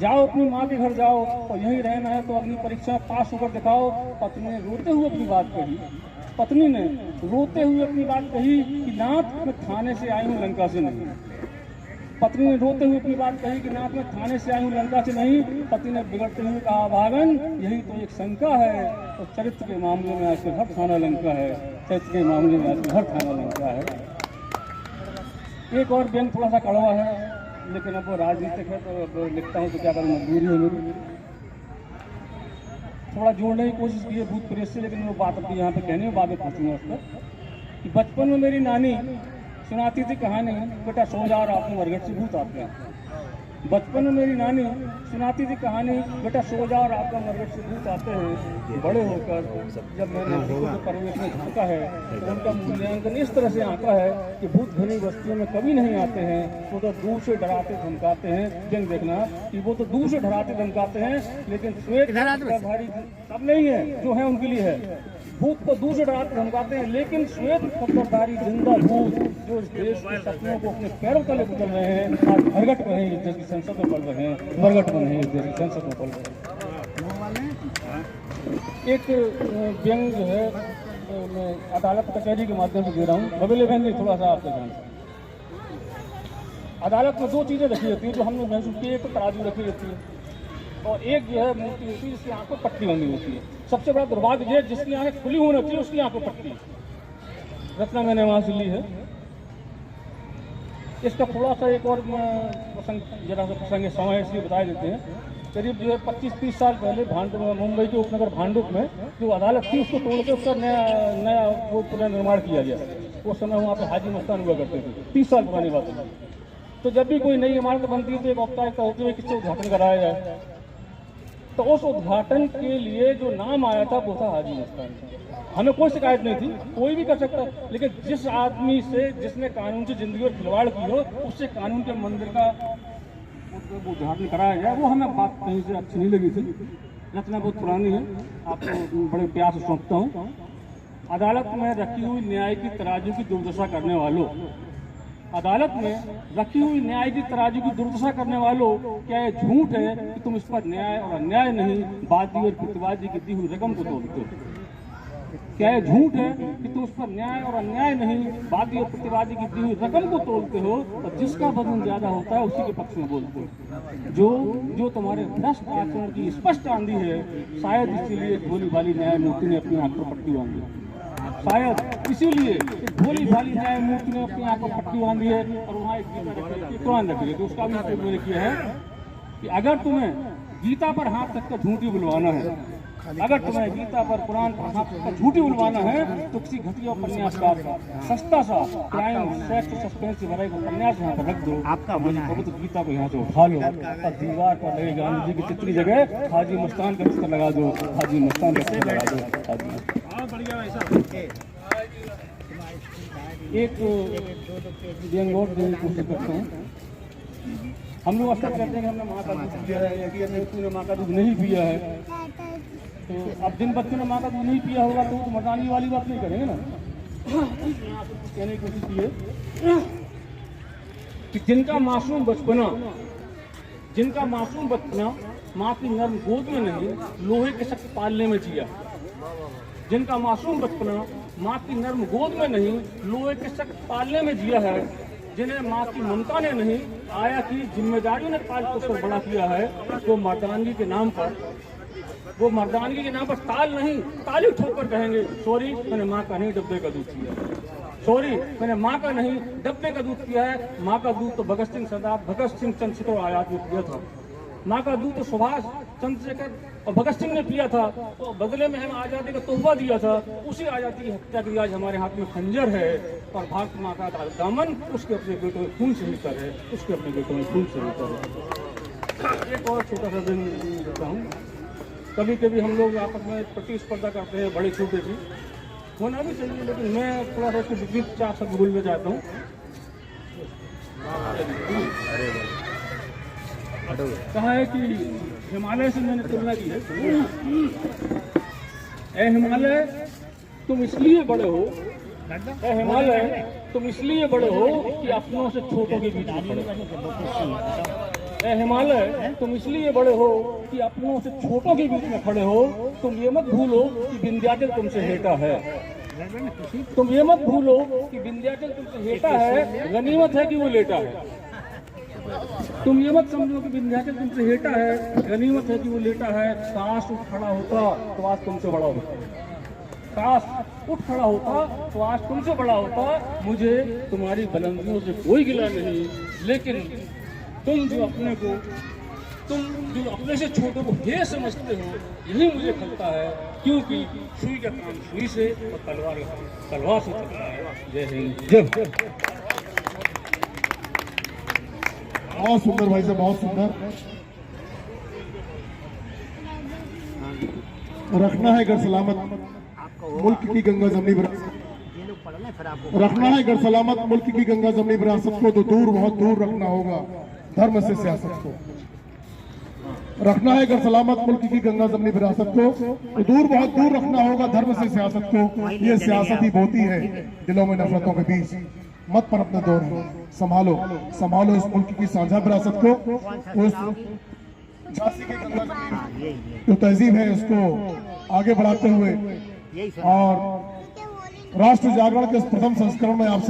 जाओ अपनी माँ के घर जाओ, और यहीं रहना है तो अगली परीक्षा में पास होकर दिखाओ। पत्नी ने रोते हुए अपनी बात कही। पत्नी ने रोते हुए अपनी बात कही कि नाथ मैं थाने से आई हूँ, लंका से नहीं। पत्नी ने रोते हुए अपनी बात कही कि नाथ मैं थाने से आई हूँ, लंका से नहीं। पति ने बिगड़ते हुए कहा भागन यही तो एक शंका है, और चरित्र के मामले में आजकल हर थाना लंका है, चरित्र के मामले में आजकल हर थाना लंका है। एक और व्यंग थोड़ा सा कड़वा है, लेकिन अब वो राजनीतिक है तो अब लिखता हूँ तो क्या करूँ, मजबूरी है मेरी। थोड़ा जोड़ने की कोशिश की है भूत प्रेत से, लेकिन वो बात अपनी यहाँ पे कहनी है, बाद में पूछूंगा उस पर। कि बचपन में मेरी नानी सुनाती थी कहानी, बेटा सो जा और आपको मरघट से भूत आते हैं। बचपन में मेरी नानी सुनाती थी कहानी, बेटा सो जा और आपका मरघट से भूत आते हैं। बड़े होकर जब मैंने उनको परिवेश में झांका है तो उनका मूल्यांकन इस तरह से आंका है कि भूत भरी बस्तियों में कभी नहीं आते हैं, वो तो दूर से डराते धमकाते हैं। जंग देखना कि वो तो दूर से डराते धमकाते हैं, लेकिन श्वेत भारी सब नहीं है जो है उनके लिए है। भूत को दूर से डराते धमकाते हैं, लेकिन श्वेत खप्परधारी जिंदा भूत जो इस देश के सपनों को अपने पैरों तले कुचल रहे हैं, आज भरगट बने इस देश की संसद में पढ़ रहे हैं, भरगट बने इस देश की संसद में पढ़ रहे हैं। एक व्यंग जो है मैं अदालत कचहरी के माध्यम से दे रहा हूँ। बबेले बहन जी थोड़ा सा आपका ध्यान। अदालत में 2 चीज़ें रखी रहती हैं जो हमने महसूस की, एक तो तराजू रखी रहती है और एक जो है मूर्ति होती है जिसकी आंखों पट्टी बनी होती है। सबसे बड़ा दुर्भाग्य ये जिसकी आंखें खुली होनी चाहिए उसकी आंखों पट्टी। रत्ना मैंने वहाँ से ली है। इसका थोड़ा सा एक और प्रसंग, जरा सा प्रसंग समय इसलिए बता देते हैं। करीब जो है 25-30 साल पहले भांडुप में, मुंबई के उपनगर भांडुप में जो अदालत थी उसको तोड़ के उसका नया वो पुनर्निर्माण किया गया। उस समय वहाँ पे हाजी मस्तान हुआ करते थे, 30 साल पुरानी बात है। तो जब भी कोई नई इमारत बनती है तो एक औपचारिकता होती है किससे उद्घाटन कराया जाए। तो उस उद्घाटन के लिए जो नाम आया था वो था हाजी मस्तान। हमें कोई शिकायत नहीं थी, कोई भी कर सकता है, लेकिन जिस आदमी से जिसने कानून से जिंदगी और खिलवाड़ की हो उससे कानून के मंदिर का उद्घाटन कराया गया, वो हमें बात कहीं से अच्छी नहीं लगी थी। रचना बहुत पुरानी है, आपको बड़े प्यार से सौंपता हूँ। अदालत में रखी हुई न्याय की तराजू की दुर्दशा करने वालों, अदालत में रखी हुई न्याय की तराजू की दुर्दशा करने वालों, क्या ये झूठ है कि तुम इस पर न्याय और अन्याय नहीं वादी और प्रतिवादी की दी हुई रकम को तोड़ते हो? क्या ये झूठ है कि तुम उस पर न्याय और अन्याय नहीं वादी और प्रतिवादी की दी हुई रकम को तोड़ते हो और जिसका वजन ज्यादा होता है उसी के पक्ष में बोलते हो? जो तुम्हारे भ्रष्ट आचरण की स्पष्ट आंधी है, शायद इसीलिए भोली भाली न्यायमूर्ति ने अपनी आंख पर पट्टी बांधी, शायद इसीलिए भोली भाली न्यायमूर्ति ने अपनी आंख पर पट्टी बांधी है। और वहाँ एक कुरान रखी है, तो उसका भी उपयोग मैंने किया है कि अगर तुम्हें गीता पर हाथ रखकर झूठी बुलवाना है, अगर तुम्हें गीता पर कुरान पर हाथ रखकर झूठी बुलवाना है तो किसी घटिया उपन्यासकार का सस्ता सा क्राइम सेक्स सस्पेंस से भरा उपन्यास यहाँ पर रख दो, आपका पवित्र गीता को यहाँ से उठा लो और दीवार पर लगे गांधी जी की चित्र जगह हाजी मस्तान का चित्र लगा दो, हाजी मस्तान का चित्र लगा दो। एक व्यंगोर देने की कोशिश करते हैं। हम लोग अक्सर कहते हैं कि हमने माँ का दूध पिया है, या तूने माँ का दूध नहीं पिया है। तो अब जिन बच्चों ने माँ का दूध नहीं पिया होगा तो मजानी वाली बात नहीं करेंगे ना। कहने की कोशिश की है कि जिनका मासूम बचपना माँ की नर्म गोद में नहीं लोहे के सख्त पालने में जिया, जिनका मासूम बचपना माँ की नर्म गोद में नहीं लोहे के सख्त पालने में जिया है, जिन्हें माँ की ममता ने नहीं आया की जिम्मेदारियों ने पाल पोसकर बड़ा किया है, वो मर्दानगी के नाम पर ताल नहीं ताली ठोकर कहेंगे सॉरी मैंने माँ का नहीं डब्बे का दूध किया, सॉरी मैंने माँ का नहीं डब्बे का दूध किया है। माँ का दूध तो भगत सिंह सरदार भगत सिंह चंद्रशेखर आजाद ने पिया था, माँ का दूध तो सुभाष चंद्रशेखर और भगत सिंह ने पिया था, तो बदले में हमें आज़ादी का तोहफा दिया था। उसी आज़ादी की हत्या की आज हमारे हाथ में खंजर है और भारत माँ का दामन उसके अपने बेटों में खून से भीतर है, उसके अपने बेटों में खून से भीतर है। एक और छोटा सा दिन देता हूँ, कभी कभी हम लोग आपस में प्रतिस्पर्धा करते हैं बड़े छोटे की, होना भी चाहिए, लेकिन मैं थोड़ा सा इसके विपरीत 4 शब्द बोलना चाहता हूँ। कहा है कि हिमालय से मैंने तुलना की है, ए हिमालय तुम इसलिए बड़े हो, ए हिमालय तुम इसलिए बड़े हो कि अपनों से छोटों के बीच में खड़े हो। ए हिमालय तुम इसलिए बड़े हो कि अपनों से छोटों के बीच में खड़े हो। तुम ये मत भूलो कि विंध्याचल तुमसे हेठा है, तुम ये मत भूलो कि विंध्याचल तुमसे हेठा है, गनीमत है कि वो लेटा है। तुम ये मत समझो कि विंध्याचल तुमसे हेठा है, गनीमत है कि वो लेटा है। काश उठ खड़ा होता तो आज तुमसे बड़ा होता, काश उठ खड़ा होता तो आज तुमसे बड़ा होता। मुझे तुम्हारी बुलंदियों से कोई गिला नहीं, लेकिन तुम जो अपने से छोटों को हे समझते हो, यही मुझे खलता है, क्योंकि सुई का काम सुई से और तलवार से चलता है। जय हिंद, जय बहुत सुंदर भाई साहब, बहुत सुंदर। रखना है घर सलामत मुल्क की गंगा जमनी विरासत, रखना है घर सलामत मुल्क की गंगा जमनी विरासत को, तो दूर बहुत दूर रखना होगा धर्म से सियासत को। रखना है घर सलामत मुल्क की गंगा जमनी विरासत को, तो दूर बहुत दूर रखना होगा धर्म से सियासत को। ये सियासत ही बोती है दिलों में नफरतों के बीच, मत पर अपने दौर है, संभालो संभालो इस मुल्क की साझा विरासत को। उस झांसी की गंगा जमनी जो तहजीब है उसको आगे बढ़ाते हुए और राष्ट्र जागरण के प्रथम संस्करण में आप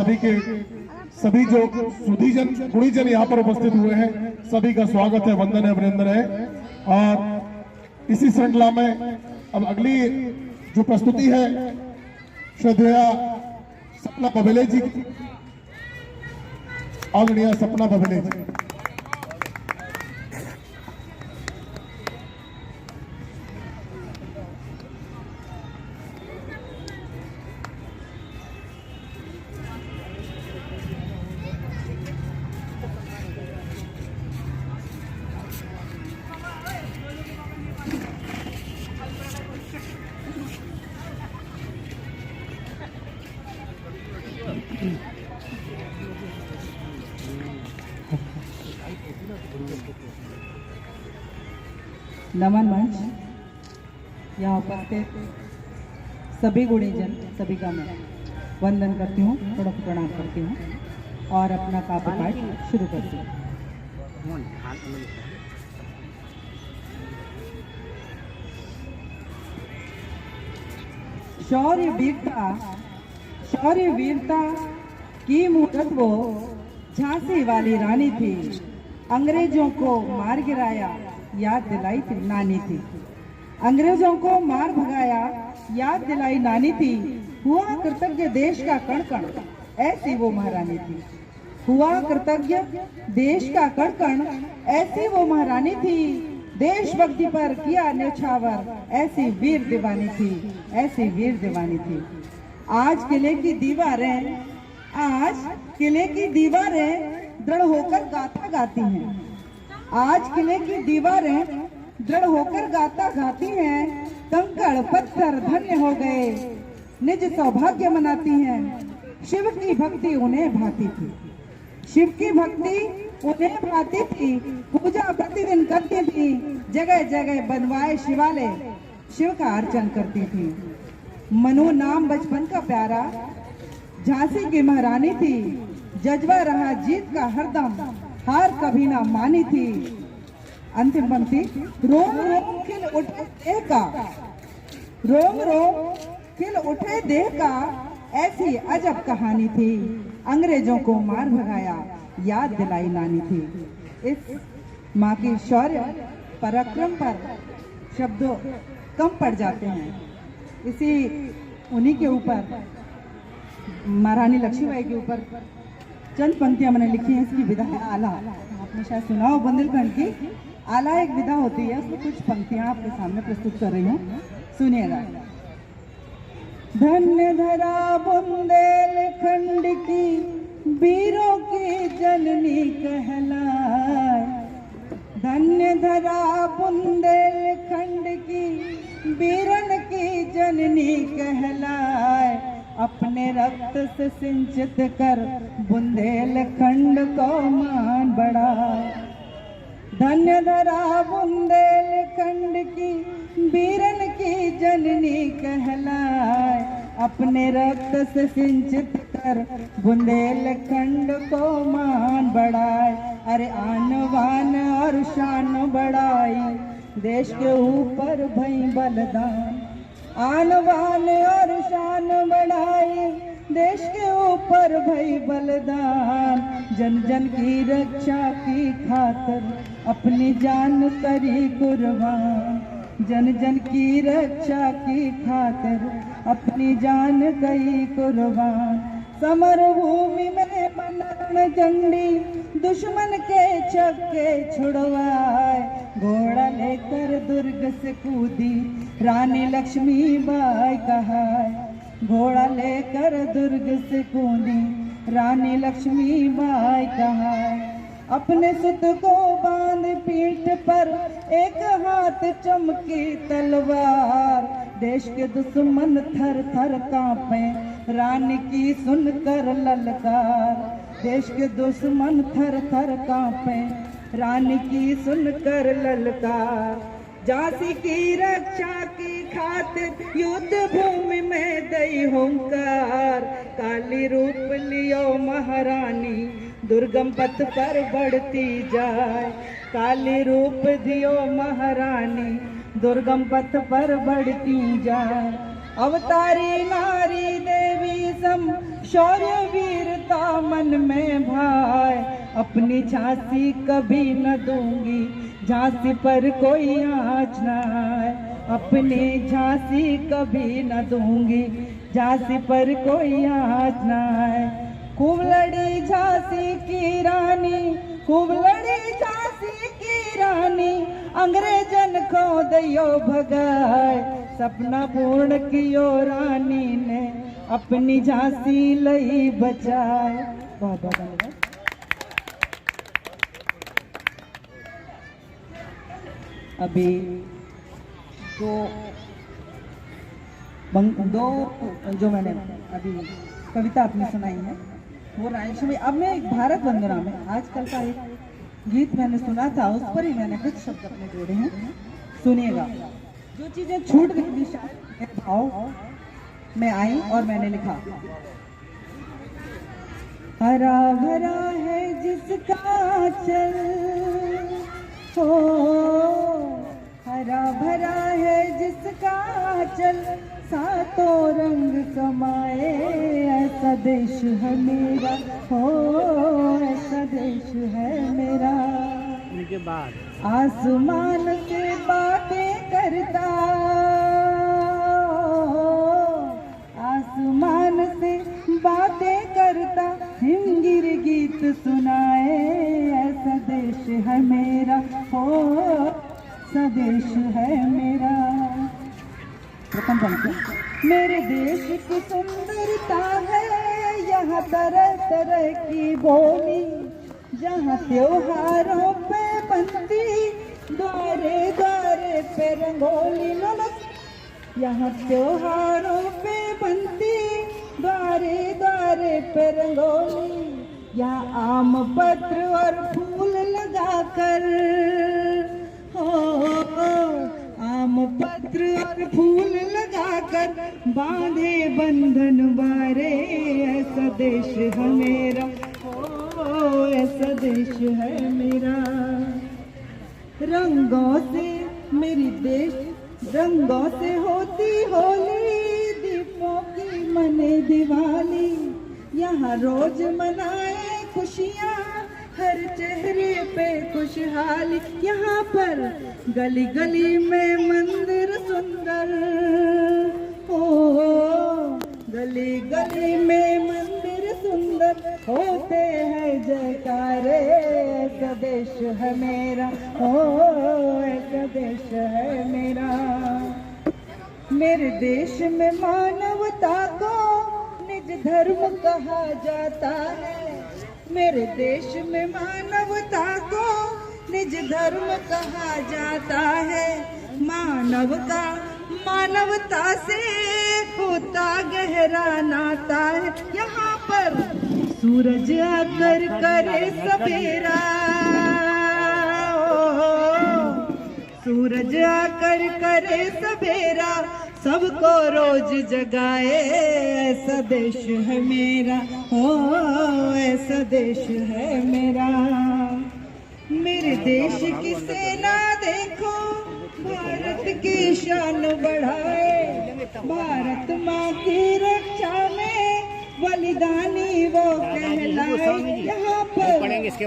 सभी जो सुधीजन गुणीजन यहाँ पर उपस्थित हुए हैं, सभी का स्वागत है, वंदन है, अभिनंदन है। और इसी श्रृंखला में अब अगली जो प्रस्तुति है श्रद्धेया सपना बबेले जी, आदरणीय सपना बबेले जी। नमन मंच, यहाँ उपस्थित सभी गुणीजन, सभी का मैं वंदन करती हूँ, थोड़ा प्रणाम करती हूँ और अपना काव्य पाठ शुरू करती हूँ। शौर्य वीरता की मूरत वो झांसी वाली रानी थी, अंग्रेजों को मार गिराया याद दिलाई थी नानी थी, अंग्रेजों को मार भगाया याद दिलाई नानी थी। हुआ कृतज्ञ देश का कण कण ऐसी वो महारानी थी, हुआ कृतज्ञ देश का कण कण ऐसी वो महारानी थी। देशभक्ति पर किया न्यौछावर ऐसी वीर दीवानी थी, ऐसी वीर दीवानी थी। आज किले की दीवारें दृढ़ होकर गाथा गाती हैं, आज किले की दीवारें दृढ़ होकर गाथा गाती हैं। कंकड़ पत्थर धन्य हो गए निज सौभाग्य मनाती हैं। शिव की भक्ति उन्हें भाती थी, शिव की भक्ति उन्हें भाती थी। पूजा प्रतिदिन करती थी, जगह जगह बनवाए शिवालय शिव का अर्चन करती थी। मनु नाम बचपन का प्यारा झांसी की महारानी थी, जज्बा रहा जीत का हरदम, हार कभी ना मानी थी। अंतिम पंक्ति, रोम रोम खिल उठे देह का, रोम रोम खिल उठे देह का, ऐसी अजब कहानी थी। अंग्रेजों को मार भगाया, याद दिलाई नानी थी। इस माँ की शौर्य पराक्रम पर शब्दों कम पड़ जाते हैं। इसी उन्हीं के ऊपर, महारानी लक्ष्मीबाई के ऊपर चंद पंक्तियां मैंने लिखी हैं। इसकी विधा है आला, आपने शायद सुना हो बुंदेलखंड की आला एक विधा होती है, उसमें कुछ पंक्तियां आपके सामने प्रस्तुत कर रही हूँ, सुनिएगा। धन्य धरा बुंदेलखंड की वीरों की जननी कहलाए, धन्य धरा बुंदेलखंड की वीरन की जननी कहलाए, अपने रक्त से सिंचित कर बुंदेलखंड को मान बढ़ाए। धन्य धरा बुंदेलखंड की वीरन की जननी कहलाए, अपने रक्त से सिंचित कर बुंदेलखंड को मान बढ़ाए। अरे आन बान और शान बढ़ाई, देश के ऊपर भई बलिदान, आन बान और शान बढ़ाई, देश के ऊपर भई बलिदान। जन जन की रक्षा की खातिर अपनी जान करी कुर्बान, जन जन की रक्षा की खातिर अपनी जान करी कुर्बान। समर भूमि में मनन झंडी, दुश्मन के छक्के छुड़वाए, घोड़ा लेकर दुर्ग से कूदी रानी लक्ष्मीबाई कहाए, घोड़ा लेकर दुर्ग से कूदी रानी लक्ष्मीबाई कहाए। अपने सुत को बांध पीठ पर, एक हाथ चमकी तलवार, देश के दुश्मन थर थर कांपे, रानी की सुनकर ललकार, देश के दुश्मन थर थर कांपे, रानी की सुनकर ललकार। झांसी की रक्षा की खातिर युद्ध भूमि में दई हुंकार, काली रूप लियो महारानी, दुर्गम पथ पर बढ़ती जाए, काली रूप दियो महारानी, दुर्गम पथ पर बढ़ती जाए। अवतारी नारी देवी सम, शौर्य वीरता मन में भाए, अपनी झांसी कभी न दूंगी, झांसी पर कोई आँच न आए, अपनी झांसी कभी न दूंगी, झांसी पर कोई आँच न आए। खूब लड़ी झांसी की रानी, खूब लड़ी झांसी की रानी, अंग्रेजन को दयो भगाए, सपना पूर्ण कियो रानी ने, अपनी झांसी लई बचाए। बहुत बहुत धन्यवाद। अभी दो जो मैंने अभी कविता अपनी सुनाई है वो रायशु में। अब मैं एक भारत वंदना में आजकल का एक गीत मैंने सुना था, उस पर ही मैंने कुछ शब्द अपने जोड़े हैं, सुनिएगा। जो चीजें छूट गई थी शायद भाव में आई और मैंने लिखा। हरा भरा है जिसका चल हो, हरा भरा है जिसका चल, सातों रंग कमाए, ऐसा देश है मेरा हो, ऐसा देश है मेरा। उनके बाद आसमान से बातें करता, आसमान से बातें करता, हिमगिर गीत सुनाए, ऐसा देश है मेरा हो, ऐसा देश है मेरा। प्रथम पंक्ति। मेरे देश की सुंदरता है यहाँ तरह तरह की बोली, जहाँ त्योहारों पे बनती द्वारे द्वारे पे रंगोली। यहाँ त्योहारों पे बनती द्वारे द्वारे पे रंगोली, यहाँ आम पत्र और फूल लगाकर हो, आम पत्र और फूल लगाकर बांधे बंधन बारे, ऐसा देश है मेरा ऐसा देश है मेरा। रंगों से मेरी देश, रंगों से होती होली, दीपों की मने दिवाली। यहाँ रोज मनाए खुशियाँ, हर चेहरे पे खुशहाली। यहाँ पर गली गली में मंदिर सुंदर, ओ गली गली में मंदिर सुंदर होते हैं जयकारे। ऐसा देश है मेरा, ओ ऐसा देश है मेरा। मेरे देश में मानवता को निज धर्म कहा जाता है। मेरे देश में मानवता को निज धर्म कहा जाता है। मानवता से होता गहरा नाता है। यहाँ पर सूरज आकर करे सवेरा, सूरज आकर करे सवेरा, सबको रोज जगाए। ऐसा देश है मेरा, ओ ऐसा देश है मेरा। मेरे देश की सेना देखो, भारत की शान बढ़ाए। भारत माँ की रक्षा में बलिदानी वो कहलाए। यहाँ पर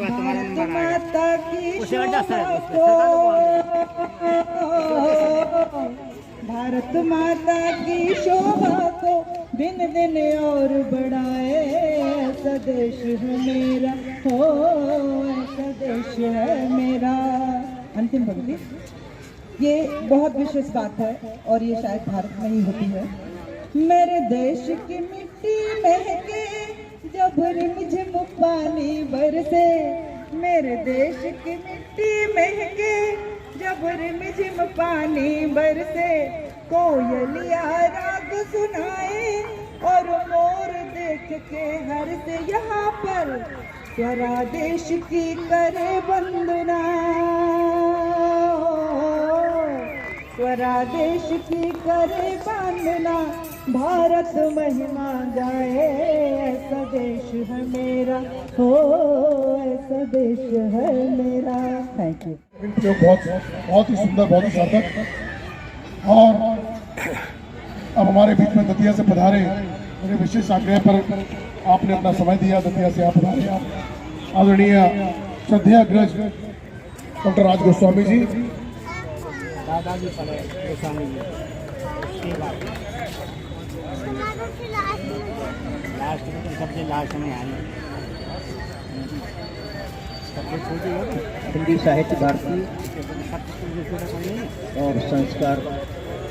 भारत माता की शोभा को, भारत माता की शोभा को दिन दिन और बढ़ाए। ऐसा देश है मेरा, हो ऐसा देश है मेरा। अंतिम पंक्ति, ये बहुत विशेष बात है और ये शायद भारत में ही होती है। मेरे देश की मिट्टी महके जब रिमझिम पानी बरसे। मेरे देश की मिट्टी महके जब रिमझिम पानी बरसे। कोयलिया राग सुनाए और मोर देख के हर से। यहाँ पर स्वरादेश की करे वंदना, स्वरादेश की करे वंदना। भारत महिमा गाए, ऐसा देश है मेरा, हो ऐसा देश है मेरा। Thank you. बहुत ही सुंदर, बहुत ही सार्थक। और अब हमारे बीच में दतिया से पधारे, मेरे विशेष आग्रह पर आपने अपना समय दिया, दतिया से आप पधारे। आप आदरणीय श्रद्धाग्रज डॉक्टर राज गोस्वामी जी, दादाजी पढ़े गोस्वामी जी, लास्ट में सबसे लास्ट में आए। हिंदी साहित्य भारती और संस्कार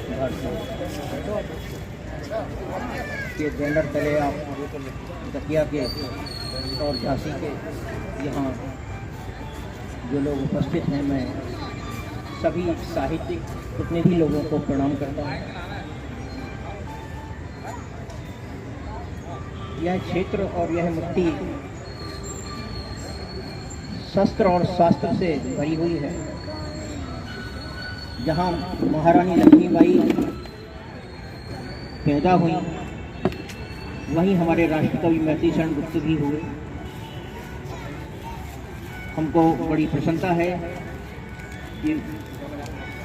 भारती के बैनर तले आप दतिया के और झांसी के यहाँ जो लोग उपस्थित हैं, मैं सभी साहित्यिक प्रतिनिधि लोगों को प्रणाम करता हूँ। यह क्षेत्र और यह मिट्टी शस्त्र और शास्त्र से भरी हुई है। जहाँ महारानी लक्ष्मीबाई पैदा हुई, वहीं हमारे राष्ट्रकवि महती शरण गुप्त भी हुए। हमको बड़ी प्रसन्नता है कि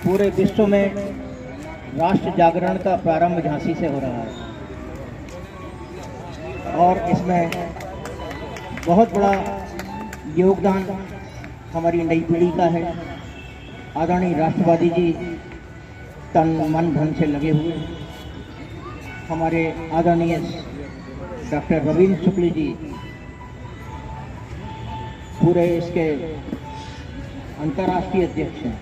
पूरे विश्व में राष्ट्र जागरण का प्रारंभ झांसी से हो रहा है और इसमें बहुत बड़ा योगदान हमारी नई पीढ़ी का है। आदरणीय राष्ट्रवादी जी तन मन धन से लगे हुए। हमारे आदरणीय डॉक्टर रविंद्र शुक्ल जी पूरे इसके अंतर्राष्ट्रीय अध्यक्ष हैं।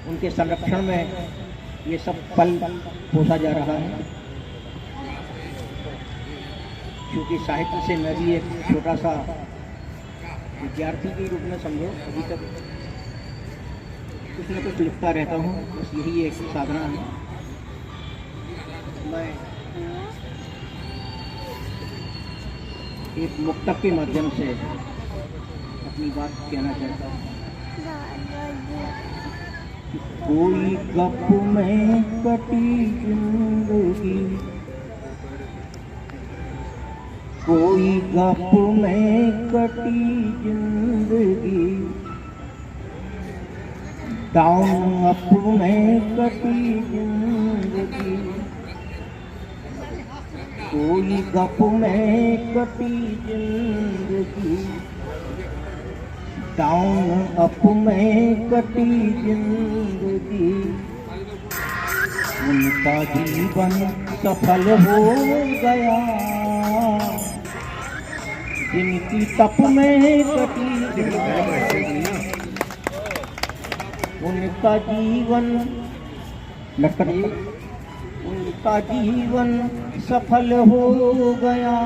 उनके संरक्षण में ये सब पल पोसा जा रहा है। क्योंकि साहित्य से मैं भी एक छोटा सा विद्यार्थी के रूप में समझो, अभी तक कुछ न कुछ लिखता रहता हूँ, बस यही एक साधना है। मैं एक मुक्तक के माध्यम से अपनी बात कहना चाहता हूँ। कोई गप में कटी जिंदगी, कोई गप में कटी जिंदगी, डाउन अप में कटी जिंदगी, कोई गप में कटी जिंदगी, डाउन अप में कटी जिंदगी। उनका जीवन सफल हो गया, जिनकी तप में कटी जिंदगी। उनका जीवन लकड़ी, उनका जीवन सफल हो गया,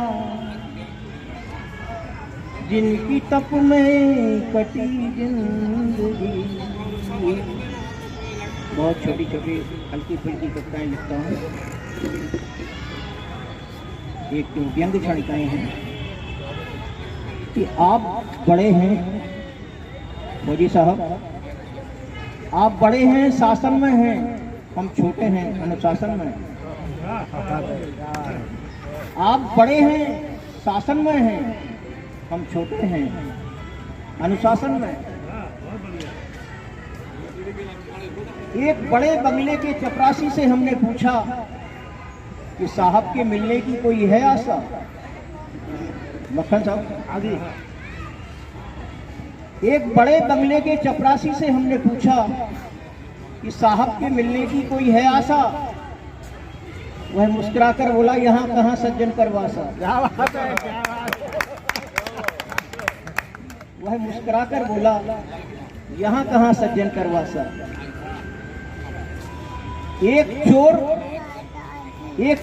जिनकी तप में कटी जिंदगी। बहुत छोटी छोटी हल्की फुल्की कविताएं लिखता हूँ। एक व्यंग्य क्षणिकाएं हैं कि आप बड़े हैं फौजी साहब, आप बड़े हैं शासन में हैं, हम छोटे हैं अनुशासन में। आप बड़े हैं शासन में हैं, हम छोटे हैं अनुशासन में। एक बड़े बंगले के चपरासी से हमने पूछा कि साहब के मिलने की कोई है आशा। मक्खन साहब आगे। एक बड़े बंगले के चपरासी से हमने पूछा कि साहब के मिलने की कोई है आशा। वह मुस्कुराकर बोला, यहाँ कहाँ सज्जन करवासा। वह मुस्कुराकर बोला, यहाँ कहाँ सज्जन करवासा। एक चोर एक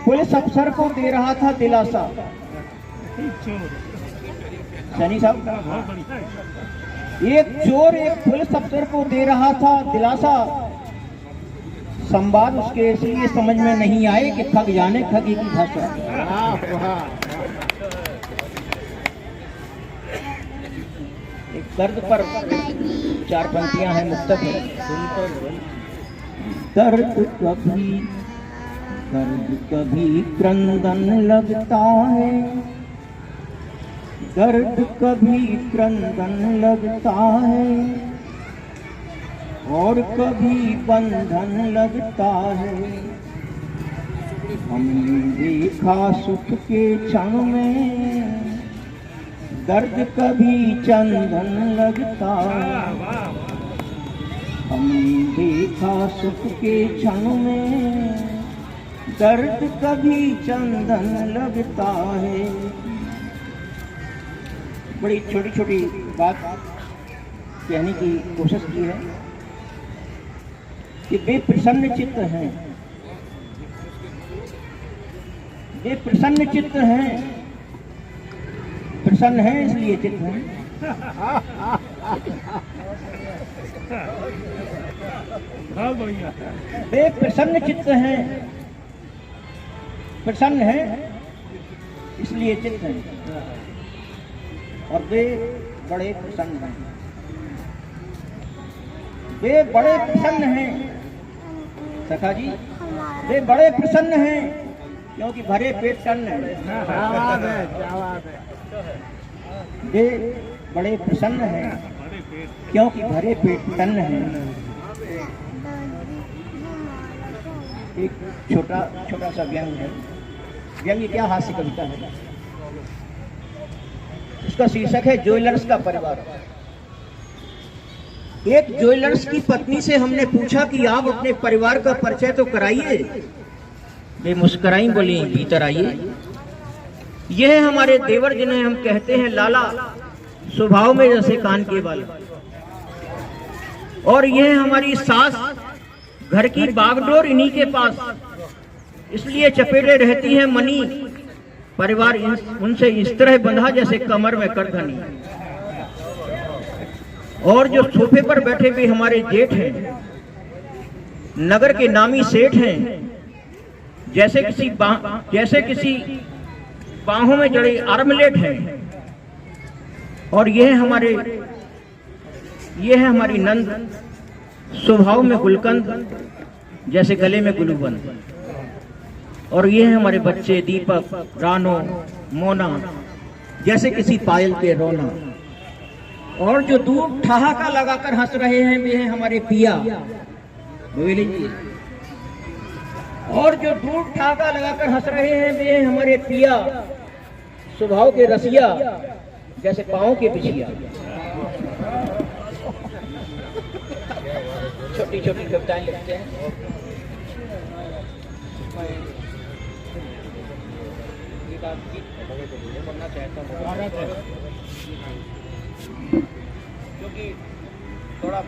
पुलिस अफसर को दे रहा था दिलासा। सैनी साहब, एक चोर एक पुलिस अफसर को दे रहा था दिलासा। संवाद उसके इसलिए समझ में नहीं आए कि ठग जाने ठगी की भाषा। एक दर्द पर चार पंक्तियां हैं मुक्तक है। दर्द कभी क्रंदन लगता है, दर्द कभी क्रंदन लगता है, और कभी बंधन लगता है। हमने देखा सुख के क्षण में, दर्द कभी चंदन लगता है। हमने देखा सुख के क्षण में, दर्द कभी चंदन लगता है। बड़ी छोटी छोटी बात कहने की कोशिश की है कि वे प्रसन्न चित्त हैं, वे प्रसन्न चित्त हैं, प्रसन्न हैं इसलिए चित्त हैं। वे प्रसन्न चित्त हैं, प्रसन्न हैं इसलिए चित्त हैं, और वे बड़े प्रसन्न हैं। वे बड़े प्रसन्न हैं सखा जी, वे बड़े प्रसन्न हैं क्योंकि भरे पेट टन्न है। वे बड़े प्रसन्न हैं क्योंकि भरे पेट टन्न है। एक छोटा सा व्यंग है। व्यंग क्या हास्य कविता है। इसका शीर्षक है ज्वेलर्स का परिवार। एक ज्वेलर्स की पत्नी से हमने पूछा कि आप अपने परिवार का परिचय तो कराइए। वे मुस्कुराई, बोली भीतर आइए। यह है हमारे देवर जिन्हें हम कहते हैं लाला, स्वभाव में जैसे कान के बाल। और यह है हमारी सास, घर की बागडोर इन्हीं के पास, इसलिए चपेटे रहती है मनी। परिवार उनसे इस तरह बंधा जैसे कमर में करधनी। और जो सोफे पर बैठे हुए हमारे जेठ हैं, नगर के नामी सेठ हैं, जैसे किसी बाहों में जड़े आर्मलेट हैं। और यह है हमारी नंद, स्वभाव में गुलकंद जैसे गले में गुलूबंद। और ये हैं हमारे बच्चे दीपक, रानो, मोना, जैसे किसी पायल के रोना। और जो दूर ठहाका लगाकर हंस रहे हैं वे हैं हमारे पिया बोले जी। और जो दूर ठहाका लगाकर हंस रहे हैं वे हैं हमारे पिया, स्वभाव के रसिया, जैसे पाँव के पिछिया। छोटी छोटी कविताएं लिखते हैं। पढ़ना चाहता हूँ क्योंकि थोड़ा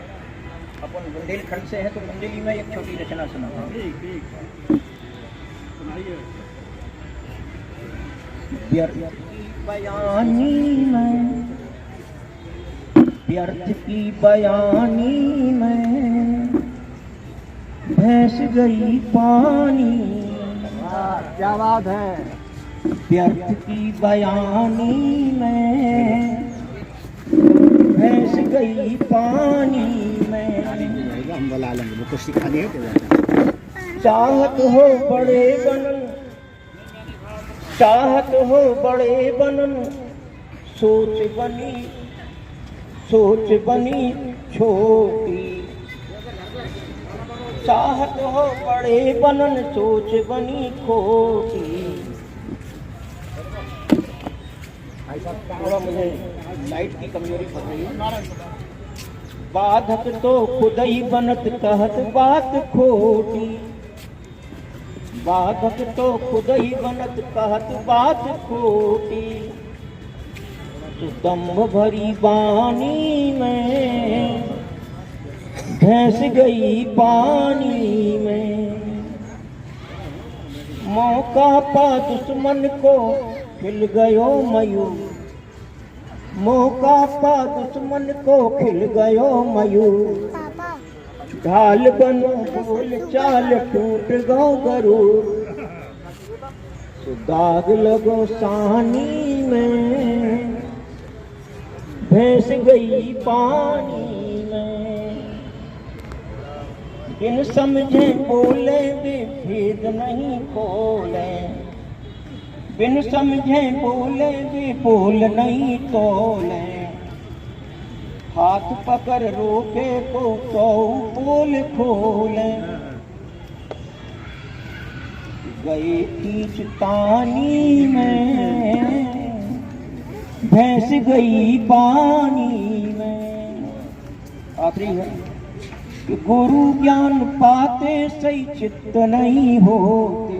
अपन बुंदेलखंड से है तो बुंदेली में एक छोटी रचना सुनाता हूँ। व्यर्थ की बयानी में भैंस गई पानी। क्या बात है। व्यर्थ की बयानी में भैंस गई पानी में। हम बुला लेंगे, वो कुछ सिखाने है। चाहत हो बड़े बनन, चाहत हो बड़े बनन, सोच बनी छोटी। चाहत हो बड़े बनन, सोच बनी खोटी। थोड़ा मुझे लाइट की कमजोरी पड़ रही है। बाधक तो खुद ही बनत कहत बात खोटी। बाधक तो खुद ही बनत कहत बात खोटी। तो दम्भ भरी बानी में भैंस गई पानी में। मौका पा दुश्मन को खिल गयो मयूर। मौका पा दुश्मन को खिल गयो मयूर। ढाल बनो बोल चाल टूट गो गरूर। तो दाग लगो सानी में भैंस गई पानी में। बिन समझे बोले वे भेद नहीं खोले। बिन समझे बोले वे बोल नहीं तोले। हाथ पकड़ रोके को तो बोल खोले। गए खींचतानी में भैंस गई पानी में। आखिरी है कि गुरु ज्ञान पाते सही चित्त नहीं होते।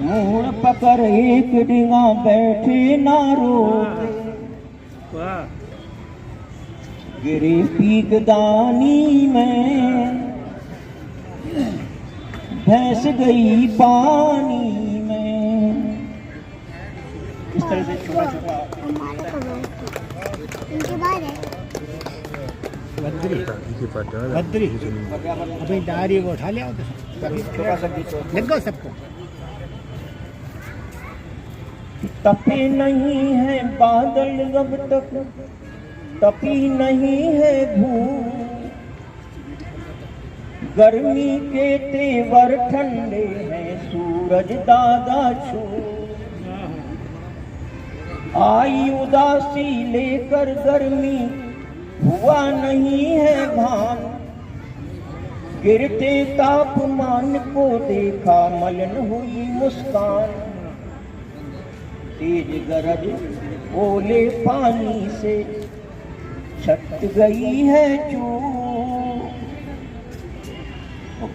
मूड़ पकड़ एक डिंगा बैठे ना रोते। गिरे पीकदानी में भैंस गई पानी में। इस तरह से छोटा छोटा बद्री अभी डायरी को उठा लिया छोटा सा गीत लिख दो सबको। तपे नहीं है बादल अब तक, तपी नहीं है धूप। गर्मी के तेवर ठंडे हैं सूरज दादा छू। आई उदासी लेकर गर्मी हुआ नहीं है भान। गिरते तापमान को देखा मलिन हुई मुस्कान। तेज गरज ओले पानी से छट गई है चू।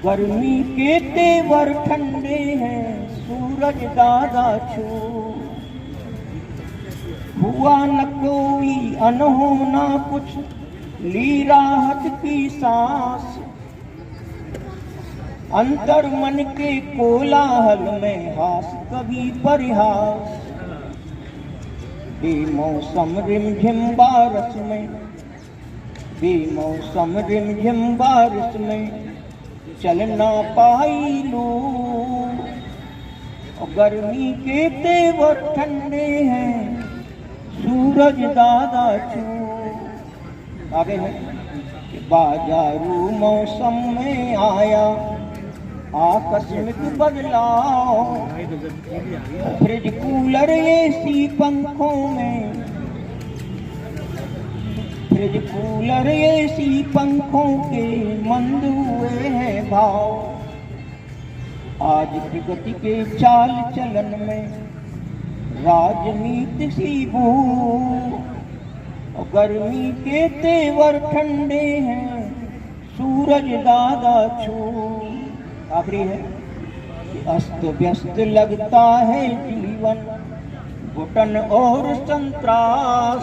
गर्मी के तेवर ठंडे हैं सूरज दादा छू। हुआ न कोई अनहोना कुछ ली राहत की सांस। अंतर मन के कोलाहल में हास कभी परिहास। बेमौसम रिमझिम बारिश में, बेमौसम रिमझिम बारिश में चल ना पाई लू। गर्मी के तेवर ठंडे हैं सूरज दादा छू। आगे है कि बाजारू मौसम में आया आकस्मिक बदलाव, फ्रिज कूलर एसी पंखों में, फ्रिज कूलर एसी पंखों के मंद हुए हैं भाव। आज प्रगति के चाल चलन में राजनीति सी भू, गर्मी के तेवर ठंडे हैं सूरज दादा छू। आखिरी है कि अस्त व्यस्त लगता है जीवन, घुटन और संत्रास,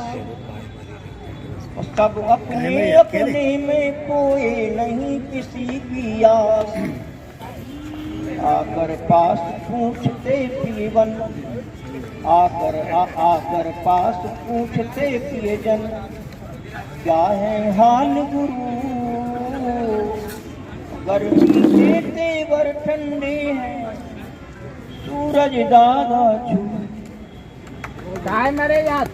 सब अपने अपने में कोई नहीं किसी की आस। आकर पास पूछते जीवन, आकर पास पूछते प्रियजन, क्या है हाल गुरु, गर्मी के तेवर ठंडे हैं सूरज दादा छू। मेरे याद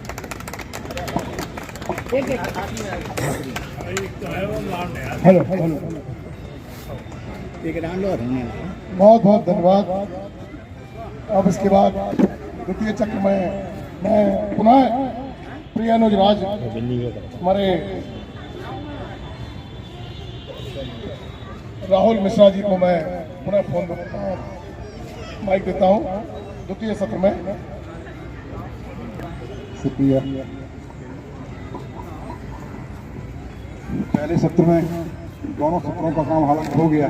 हेलो बहुत बहुत धन्यवाद। अब इसके बाद द्वितीय चक्र में मैं पुनः प्रिय अनुज राज हमारे राहुल मिश्रा जी को मैं पुनः फोन माइक देता हूँ द्वितीय सत्र में। शुक्रिया। पहले सत्र में दोनों सत्रों का काम हालत हो गया।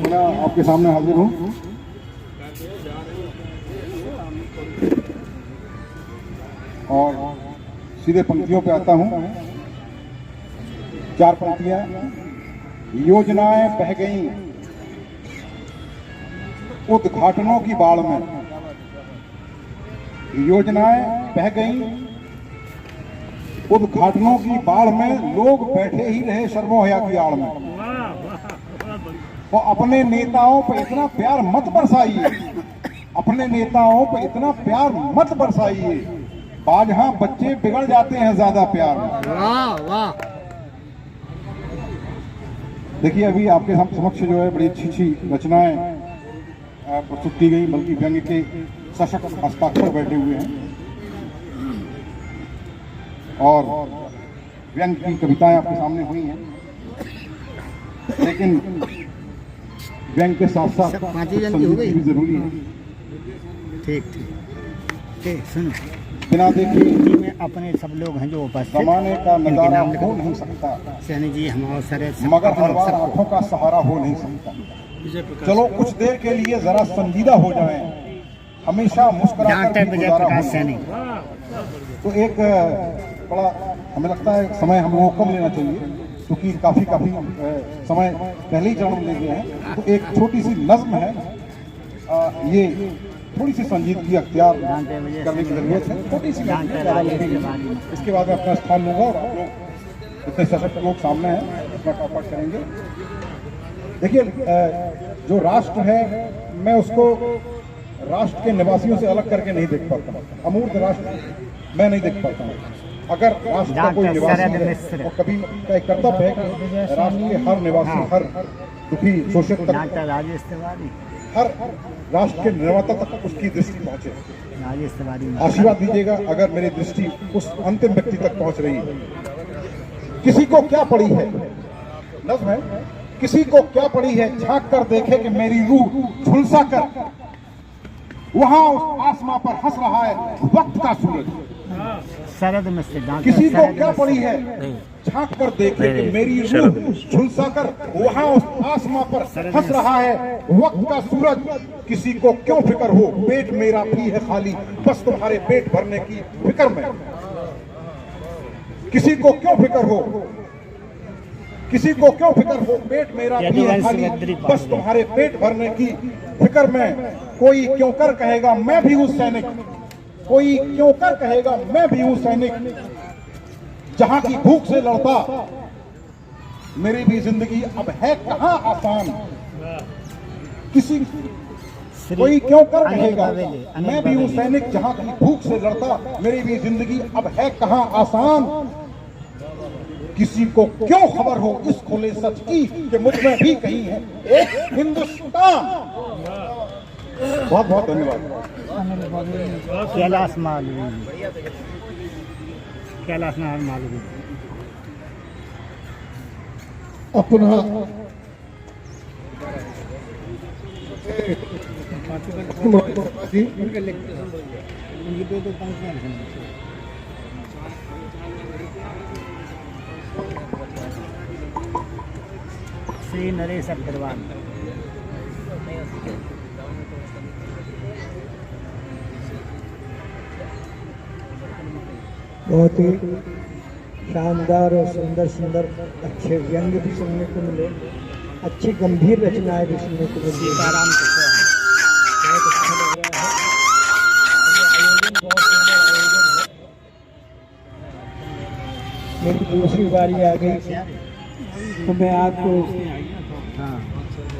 मैं आपके सामने हाजिर हूँ। और सीधे पंक्तियों पे आता हूँ। 4 पंक्तियां। योजनाएं बह गईं उद्घाटनों की बाढ़ में, योजनाएं बह गईं उद्घाटनों की बाढ़ में, लोग बैठे ही रहे शर्मो-हया की आड़ में। तो अपने नेताओं पर इतना प्यार मत बरसाइए, अपने नेताओं पर इतना प्यार मत बरसाइए, बाजहां बच्चे बिगड़ जाते हैं ज्यादा प्यार में। वाह वाह। देखिए अभी आपके समक्ष जो है बड़ी अच्छी अच्छी रचनाएं प्रस्तुत की गई, बल्कि व्यंग्य के सशक्त हस्ताक्षर बैठे हुए हैं और व्यंग्य की कविताएं आपके सामने हुई हैं। लेकिन व्यंग्य के साथ साथ संगीत भी जरूरी है। ठीक ठीक सुनो। बिना देखे में अपने सब लोग हैं जो उपस्थित, जमाने का नजारा हो नहीं सकता, सैनी जी हम अवसर मगर हर बार आंखों का सहारा हो नहीं सकता। चलो कुछ देर के लिए जरा संजीदा हो जाएं, हमेशा मुस्कुराकर भी गुजारा हो सैनी। तो एक बड़ा हमें लगता है समय हम लोगों को कम लेना चाहिए, क्योंकि काफी समय पहले ही चरण ले गए हैं। तो एक छोटी सी नज्म है, ये थोड़ी सी संजीदगी अख्तियार करने की जरूरत है। छोटी सी इसके बाद मैं अपना स्थान लूंगा और आप लोग इतने सशक्त लोग सामने हैं, अपना टॉपआउट करेंगे। देखिए जो राष्ट्र है मैं उसको राष्ट्र के निवासियों से अलग करके नहीं देख पाता, अमूर्त राष्ट्र मैं नहीं देख पाता हूँ। अगर राष्ट्र का कोई निवासी है और कभी का एक कर्तव्य है कि राष्ट्र के हर निवासी, हर दुखी शोषित तक, हर राष्ट्र के निर्माता तक उसकी दृष्टि पहुंचे। आशीर्वाद दीजिएगा अगर मेरी दृष्टि उस अंतिम व्यक्ति तक पहुंच रही है। किसी को क्या पड़ी है, नज़्म है, किसी को क्या पड़ी है, झांक कर देखे कि मेरी रूह झुलसा कर वहां उस आसमां पर हंस रहा है वक्त का सूरज। सरद में से किसी को क्या पड़ी है, झांक कर देखे कि मेरी रूह झुलसा कर वहां उस आसमां पर हंस रहा है वक्त का सूरज। किसी को क्यों फिक्र हो, पेट मेरा भी है खाली, बस तुम्हारे पेट भरने की फिक्र में। किसी को क्यों फिक्र हो, किसी को क्यों फिक्र हो, पेट मेरा भी है खाली, बस तुम्हारे पेट भरने की फिक्र में। कोई क्यों कर कहेगा मैं भी हूं सैनिक, कोई क्यों कर कहेगा मैं भी हूं सैनिक, जहां की भूख से लड़ता मेरी भी जिंदगी अब है कहां आसान। किसी कोई क्यों कर कहेगा मैं भी हूं सैनिक, जहां की भूख से लड़ता मेरी भी जिंदगी अब है कहां आसान। किसी को क्यों खबर हो इस खुले सच की कि मुझ में भी कहीं है एक हिंदुस्तान। बहुत बहुत धन्यवाद। कैलाश मालवी, कैलाश मालवी। अपना श्री नरेश अग्रवाल। बहुत ही शानदार और सुंदर सुंदर अच्छे व्यंग भी सुनने को मिले, अच्छी गंभीर रचनाएं भी सुनने को मिली। सीताराम बहुत अच्छा लग रहा है। ये आयोजन बहुत सुंदर आयोजन है। मेरी दूसरी बारी आ गई तो मैं आपको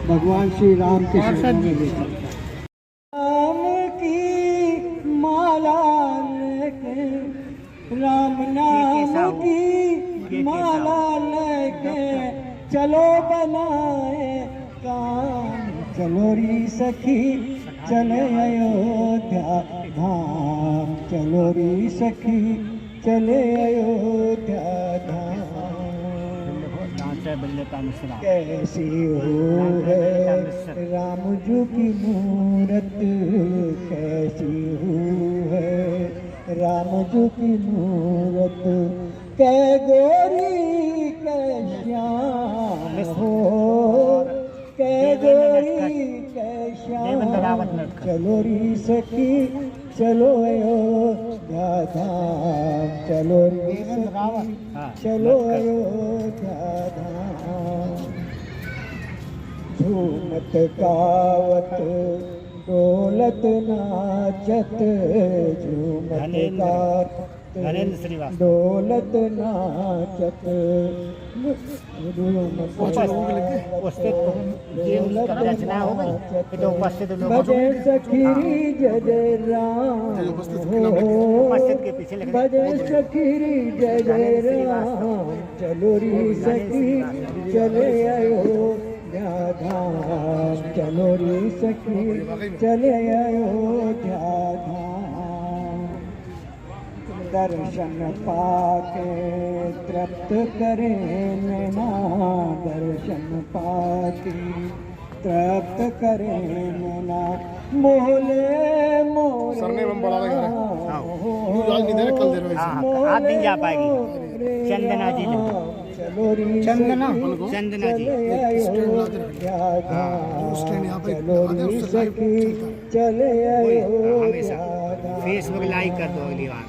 भगवान श्री राम के शरण में ले चलता हूं। राम की माला लेके, राम नाम की माला लेके चलो बनाए काम, चलो री सखी चले अयोध्या धाम, चलो री सखी चले अयोध्या धाम। कैसी हो है राम जी की मूरत, कैसी हो है राम जी की मूरत, कै गोरी कै श्याम हो, कै गोरी कै श्याम, चलो री सखी चलो अयोध्या धाम, चलो री सखी चलो अयोध्या धाम। झूमत गावत डोलत नाचत, झूमत गावत डोलत नाचत, बजे सखीरी जय जय राम हो, बजे सखीरी जय जय राम, चलो री सखी चले अयोध्या धाम, चलो री सखी चले अयोध्या धाम। दर्शन पाके तृप्त करे नैना, दर्शन पाके तृप्त करे नैना, मोहले मोरे आज नहीं जा पाएगी चंदना जी ने, चलो री चंदना चंदना जी चलो री सखी चले अयोध्या फेसबुक लाइक कर दो अगली बार।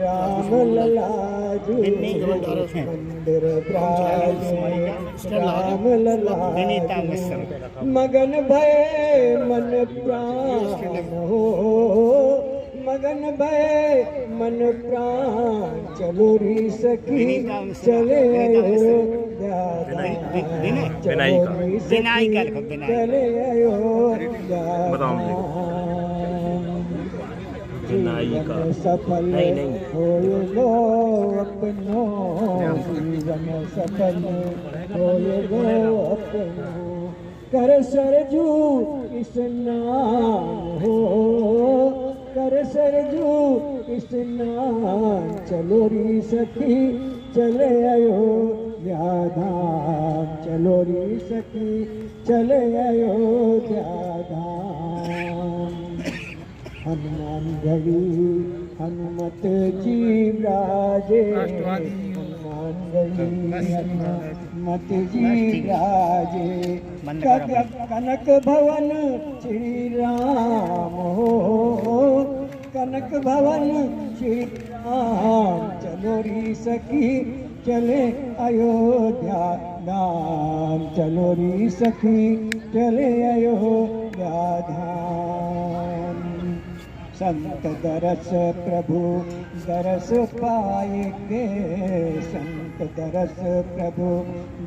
राम लला जो मंदिर राम लला मगन भय मन प्राण हो, मगन भय मन प्राण, चलो री सखी चले अयोध्या चले अयोध्या सफल हो लो अपनो जीवन, सफल हो लो अपनो, कर सरजू स्नान हो, कर सरजू स्नान, चलो री सखी चले अयोध्या धाम, चलो री सखी चले अयोध्या धाम। हनुमान गढ़ी हनुमत जी राजे, हनुमान गढ़ी हनुमत जी राजे, कनक भवन श्री राम हो, कनक भवन श्री राम, चलो री सखी चले अयोध्या धाम, चलो री सखी चले अयोध्या धाम। संत दरस प्रभु दरस पाएंगे, संत दरस प्रभु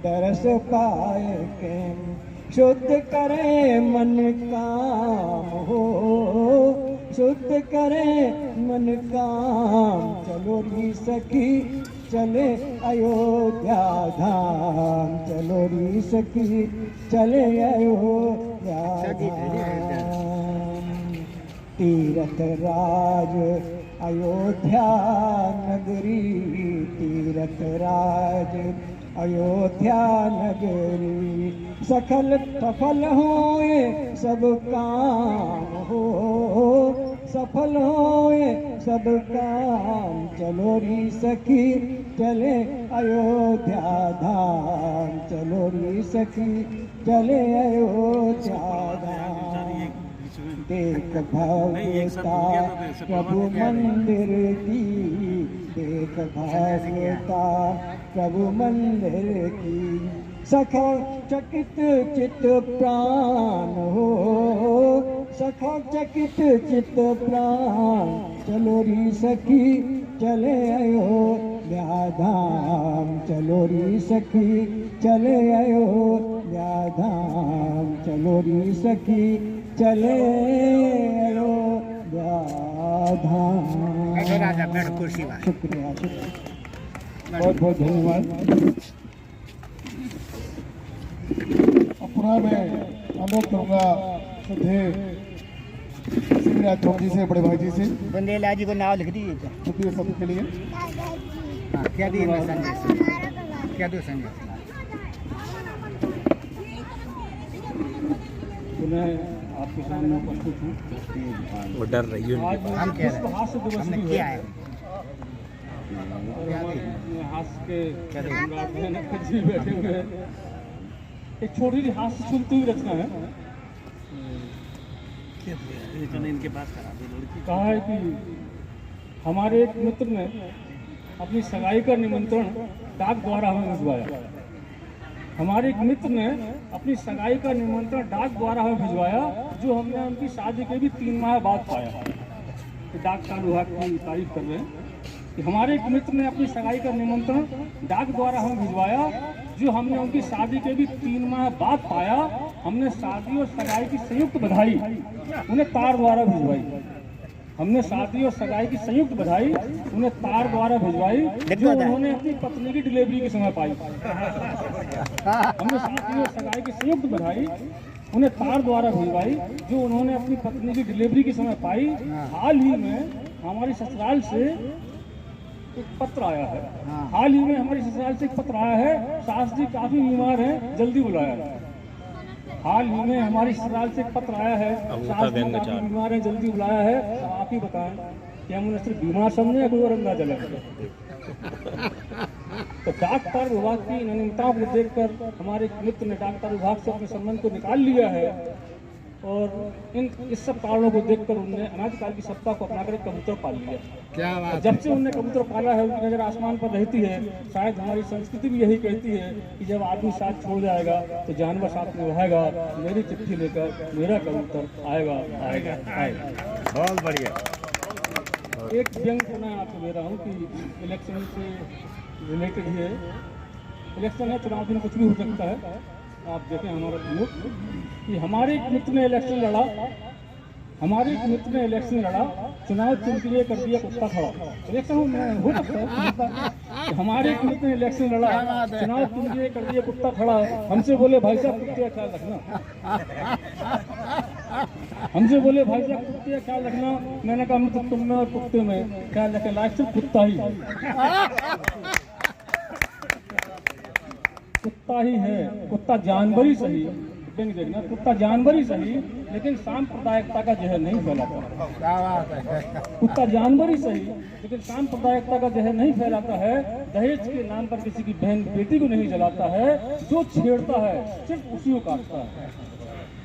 दरस पाएंगे, शुद्ध करे मन काम हो, शुद्ध करे मन काम। चलो री सखी चले अयोध्या धाम, चलो री सखी चले अयोध्या धाम। तीरथ राज अयोध्या नगरी, तीरथ राज अयोध्या नगरी। सफल सफल होए सब काम हो, सफल होए सब काम। चलो री सखी चले अयोध्या धाम, चलो री सखी चले अयोध्या धाम। देख भव्यता प्रभु मंदिर की, देख भव्यता प्रभु मंदिर की। सखा चकित चित प्राण हो, सखा चकित चित प्राण। चलो री सखी चले अयोध्या धाम, चलो री सखी चले अयोध्या धाम, चलो री सखी चले अयोध्या धाम। शुक्रिया शुक्रिया, बहुत बहुत धन्यवाद। पुनः मैं अनुरोध करूंगा श्रद्धेय शिवराज चौक जी से, बड़े भाई जी से, बुंदेला जी को नाम लिख दीजिए। शुक्रिया सब के लिए। हाँ, क्या दिए संदेश, क्या दो संदेश। पुनः आपके सामने उपस्थित हूँ। वो डर रही है। आज हम कह रहे विश्व हास्य दिवस हमने भी किया है। है। हमारे हास्य के सम्राट हैं, नखत जी बैठे हुए हैं। एक छोटी सी हास्य सुनती हुई रचना है। इनके पास कहा है कि हमारे एक मित्र ने अपनी सगाई का निमंत्रण डाक द्वारा हमें भिजवाया। हमारे एक मित्र ने अपनी सगाई का निमंत्रण डाक द्वारा हमें भिजवाया, जो हमने उनकी शादी के भी 3 माह बाद पाया। तो डाक का विभाग की तारीफ कर रहे हैं कि हमारे एक मित्र ने अपनी सगाई का निमंत्रण डाक द्वारा हमें भिजवाया, जो हमने उनकी शादी के भी 3 माह बाद पाया। हमने शादी और सगाई की संयुक्त बधाई उन्हें तार द्वारा भिजवाई। हमने शादी और सगाई की संयुक्त बधाई उन्हें तार द्वारा भिजवाई, जो उन्होंने अपनी पत्नी की डिलीवरी के समय पाई। हमने शादी और सगाई की संयुक्त बधाई उन्हें तार द्वारा भिजवाई, जो उन्होंने अपनी पत्नी की डिलीवरी के समय पाई। हाल ही में हमारी ससुराल से एक पत्र आया है। हाल ही में हमारी ससुराल से एक पत्र आया है, सास जी काफी बीमार हैं, जल्दी बुलाया। हाल ही में हमारी ससुराल से एक पत्र आया है, सास जी काफी बीमार हैं, जल्दी बुलाया है। तो आप ही बताएं कि हम उन्हें सिर्फ बीमार समझे या कोई और अंदाजा लगे। तो डाकतार विभाग की इन अनियमितताओं को देखकर हमारे मित्र ने डाकतार विभाग से अपने संबंध को निकाल लिया है, और इस सब कारणों को देखकर उन्होंने अनाजकाल की सत्ता को अपनाकर एक कबूतर पाल लिया। क्या बात। जब से उन्होंने कबूतर पाला है, उनकी नजर आसमान पर रहती है। शायद हमारी संस्कृति भी यही कहती है कि जब आदमी साथ छोड़ जाएगा तो जानवर साथ में रहेगा। मेरी चिट्ठी लेकर मेरा कबूतर आएगा आएगा आएगा। बहुत बढ़िया। एक व्यंग मैं आपको दे रहा हूँ कि इलेक्शन से रिलेटेड ही है। इलेक्शन है, चुनाव दिन कुछ भी हो सकता है। आप देखें हमारा प्रमुख कि हमारे एक मित्र ने इलेक्शन लड़ा, हमारे एक मित्र ने इलेक्शन लड़ा, चुनाव चिन्ह के लिए कर दिया कुत्ता खड़ा। इलेक्शन हो सकता है कि हमारे एक मित्र ने इलेक्शन लड़ा, चुनाव चिन्ह के लिए कर दिया कुत्ता खड़ा। हमसे बोले भाई साहब कुत्ते का ख्याल रखना, हमसे बोले भाई साहब कुत्ते का ख्याल रखना। मैंने कहा तो तुम में और कुत्ते में ख्याल रखें, लाइफ सिर्फ कुत्ता ही कुत्ता ही है। कुत्ता जानवर ही सही, देखना कुत्ता जानवर ही सही, लेकिन सांप्रदायिकता का जहर नहीं फैलाता। कुत्ता जानवर ही सही, लेकिन सांप्रदायिकता का जहर नहीं फैलाता है। दहेज के नाम पर किसी की बहन बेटी को नहीं जलाता है। जो छेड़ता है सिर्फ उसी को काटता है,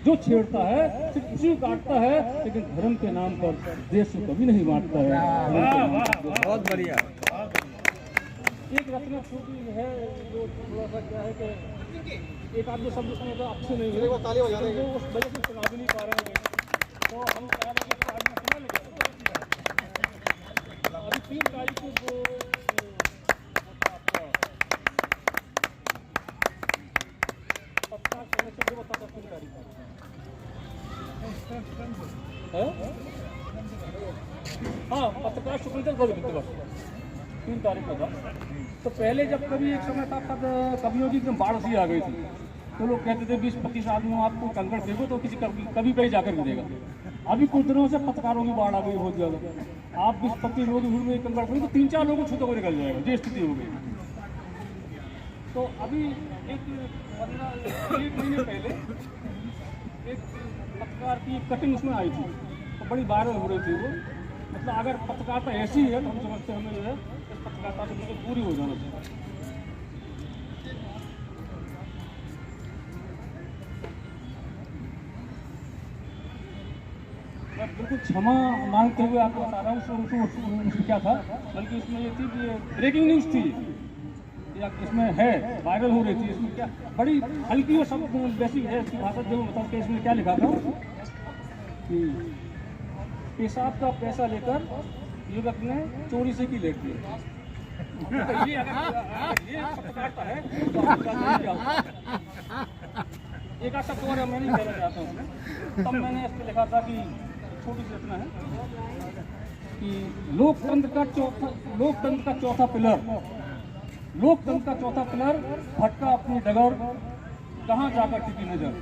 जो छेड़ता है सिर्फ उसी को काटता है, लेकिन धर्म के नाम पर देश को कभी नहीं बांटता है। बहुत बढ़िया। एक रचना छोटी है जो थोड़ा सा क्या है कि एक आदमी शब्द उसमें तो अच्छे नहीं है, वो ताली बजा रहे हैं, उस वजह से सुना भी नहीं पा रहे हैं। तो हम कह रहे हैं कि आज में सुना लेंगे। अभी 3 तारीख को जो पत्ता कनेक्शन जो बता 3 तारीख है हाँ, पत्रकार स्वतंत्रता दिवस 3 तारीख को था। तो पहले जब कभी एक समय था तब कवियों की एकदम बाढ़ सी आ गई थी, तो लोग कहते थे 20-25 आदमी आपको कंकड़ फेंको तो किसी कभी कहीं जाकर गिरेगा। अभी कुछ दिनों से पत्रकारों की बाढ़ आ गई बहुत ज़्यादा। आप 20-25 लोग भीड़ में कंकड़ फेंको तो 3-4 लोगों को छूते हुए निकल जाएगा, ये स्थिति हो गई। तो अभी एक 1 महीने पहले एक पत्रकार की कटिंग उसमें आई थी, तो बड़ी वायरल हो रही थी वो। मतलब अगर पत्रकारिता ऐसी है तो हम समझते हमें जो है इस पत्रकारिता से बिल्कुल पूरी हो जाना चाहिए। मैं बिल्कुल क्षमा मांगते हुए आपको बता रहा हूँ उसमें क्या था, बल्कि इसमें ये थी कि ये ब्रेकिंग न्यूज़ थी या इसमें है, वायरल हो रही थी। इसमें क्या बड़ी हल्की और शब्द बेसिक है इसकी भाषा, जो मतलब कि इसमें क्या लिखा था कि पेशाब का पैसा लेकर युवक ने चोरी से की लेट ली। ये अगर ये पत्रकारिता है तो आपका क्या होगा? एक आध शब्द और मैं नहीं कहना चाहता हूँ। तब मैंने इस पर लिखा था कि छोटी सी रचना है कि लोकतंत्र का चौथा पिलर भटका अपनी डगर कहाँ जाकर टिकी नजर,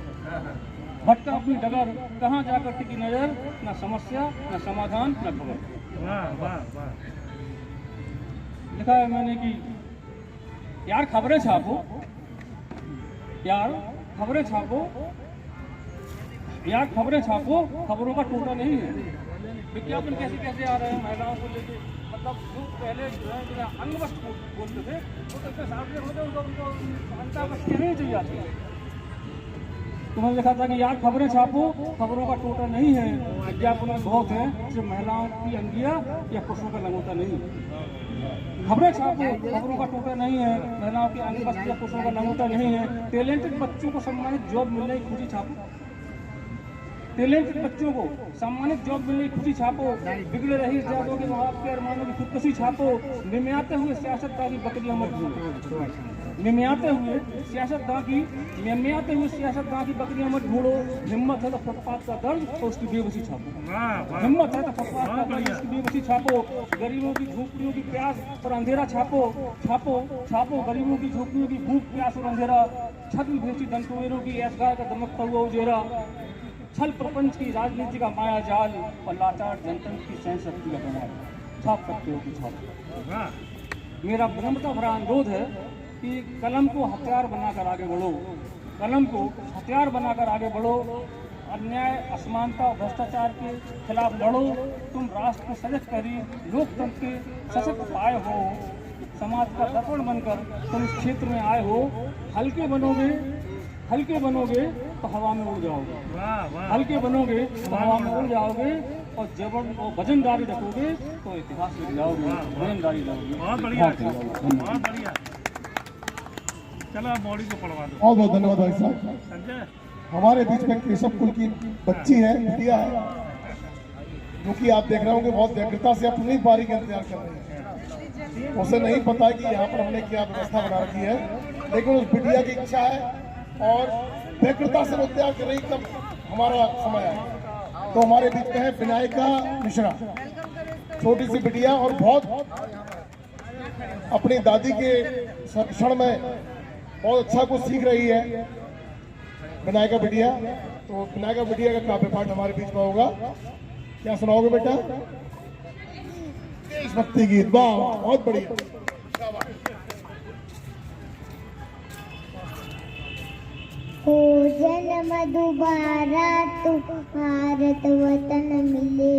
भटका अपनी डगर कहाँ जाकर टिकी नजर, न समस्या न समाधान न खबर। लिखा है मैंने कि यार खबरें छापो, खबरों का टोटा नहीं है। विज्ञापन कैसे कैसे आ रहे हैं महिलाओं को लेके, मतलब जो पहले जो है अंग वस्त्र बोलते थे वो तो सामने होते उनको अंता वस्त्र नहीं चाहिए आती। तो मैंने लिखा था कि यार खबरें छापो, खबरों का टोटा नहीं है। विज्ञापन में बहुत है जो महिलाओं की अंगिया या पुरुषों का लंगोटा नहीं। खबरें छापो, खबरों का टोटा नहीं है, महिलाओं की अंग वस्त्र या पुरुषों का लंगोटा नहीं है। टैलेंटेड बच्चों को सम्मानित जॉब मिलने की खुशी छापो, बिगड़े रही जातों के माँ बाप के अरमानों की खुदकुशी छापो, निमियाते हुए सियासतदां की बकरियां मत ढूंढो, निमियाते हुए सियासतदां की बकरियां मत ढूंढो। हिम्मत है तो फुटपाथ का दर्द तो उसकी बेबसी छापो, गरीबों की झोंपड़ियों की प्यास और अंधेरा छापो, गरीबों की झोंपड़ियों की भूख प्यास और अंधेरा, छद्म भेजी दंतुएरों की ऐसगार का दमकता हुआ उजेरा, छल प्रपंच की राजनीति का माया जाल और लाचार जनतंत्र की सहन शक्ति का कमाल छाप सकते हो कि छाप। मेरा विनम्रता भरा अनुरोध है कि कलम को हथियार बनाकर आगे बढ़ो, अन्याय, असमानता और भ्रष्टाचार के खिलाफ लड़ो। तुम राष्ट्र को सजग करी लोकतंत्र के सशक्त पाए हो, समाज का दर्पण बनकर तुम इस क्षेत्र में आए हो। हल्के बनोगे तो हवा में उड़ जाओगे, और जबरन और वजनदारी रखोगे तो इतिहास में जाओगे, वजनदारी रहोगे। बहुत बढ़िया। चलो बॉडी को पढ़वा दो। बहुत धन्यवाद भाई साहब। हमारे बीच में केशव कुल की बच्ची है, बिटिया है, जो कि आप देख रहे होंगे बहुत व्यग्रता से अपनी बारी का इंतजार कर रही है। उसे नहीं पता है कि यहाँ पर हमने क्या व्यवस्था बना रखी है, लेकिन उस बिटिया की इच्छा है और व्यग्रता से इंतजार कर रही तब हमारा समय है। तो हमारे बीच में है विनायका मिश्रा, छोटी सी बिटिया और बहुत अपनी दादी के संरक्षण में बहुत अच्छा कुछ सीख रही है विनायका बिटिया। तो विनायका बिटिया का काव्य पाठ हमारे बीच में होगा। क्या सुनाओगे बेटा? देशभक्ति गीत। वाह, बहुत बढ़िया। हो जन्म दोबारा तो भारत वतन मिले,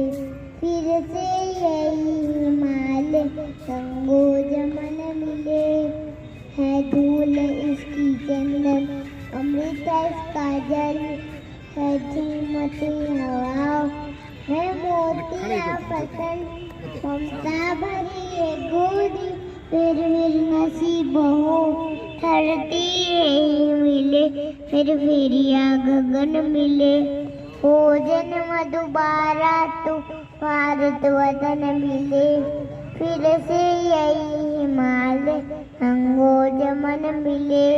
फिर से यही हिमालय संगो जमन मिले। है धूल इसकी चंदन, अमृत इसका जल, है झूमती हवा, है मोतिया फसल, ममता भरी है गोदी, फिर नसीब हो धरती मिले, फिर या गगन मिले। हो जन्म दोबारा तो भारत वतन मिले, फिर से यही हिमालय अंगो जमन मिले।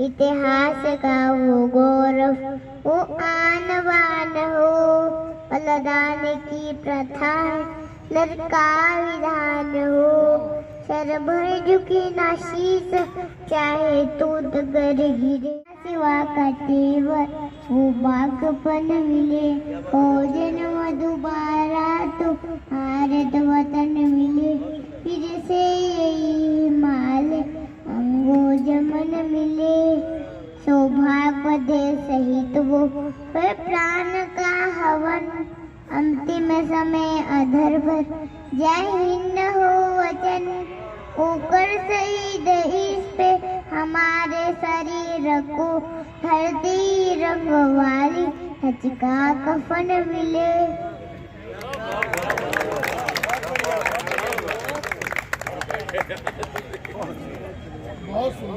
इतिहास का वो गौरव, वो आन बान हो। बलिदान की प्रथा लड़का विधान हो। सर भर झुके ना शीस, चाहे तो डगर गिरे। सिवा का तेवर वो बागपन मिले, हो जन्म दोबारा तो भारत वतन मिले। फिर से यही माल अंगो जमन मिले, सौभाग्य दे सहित वो पर प्राण का हवन। अंतिम समय अधर पर जय हिंद हो वचन, होकर शहीद इस पे हमारे शरीर को हल्दी रंग वाली हज का कफन मिले।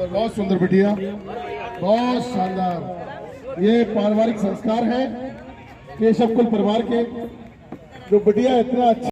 बहुत सुंदर बिटिया, बहुत शानदार। ये पारिवारिक संस्कार है केशव कुल परिवार के, जो बिटिया इतना अच्छा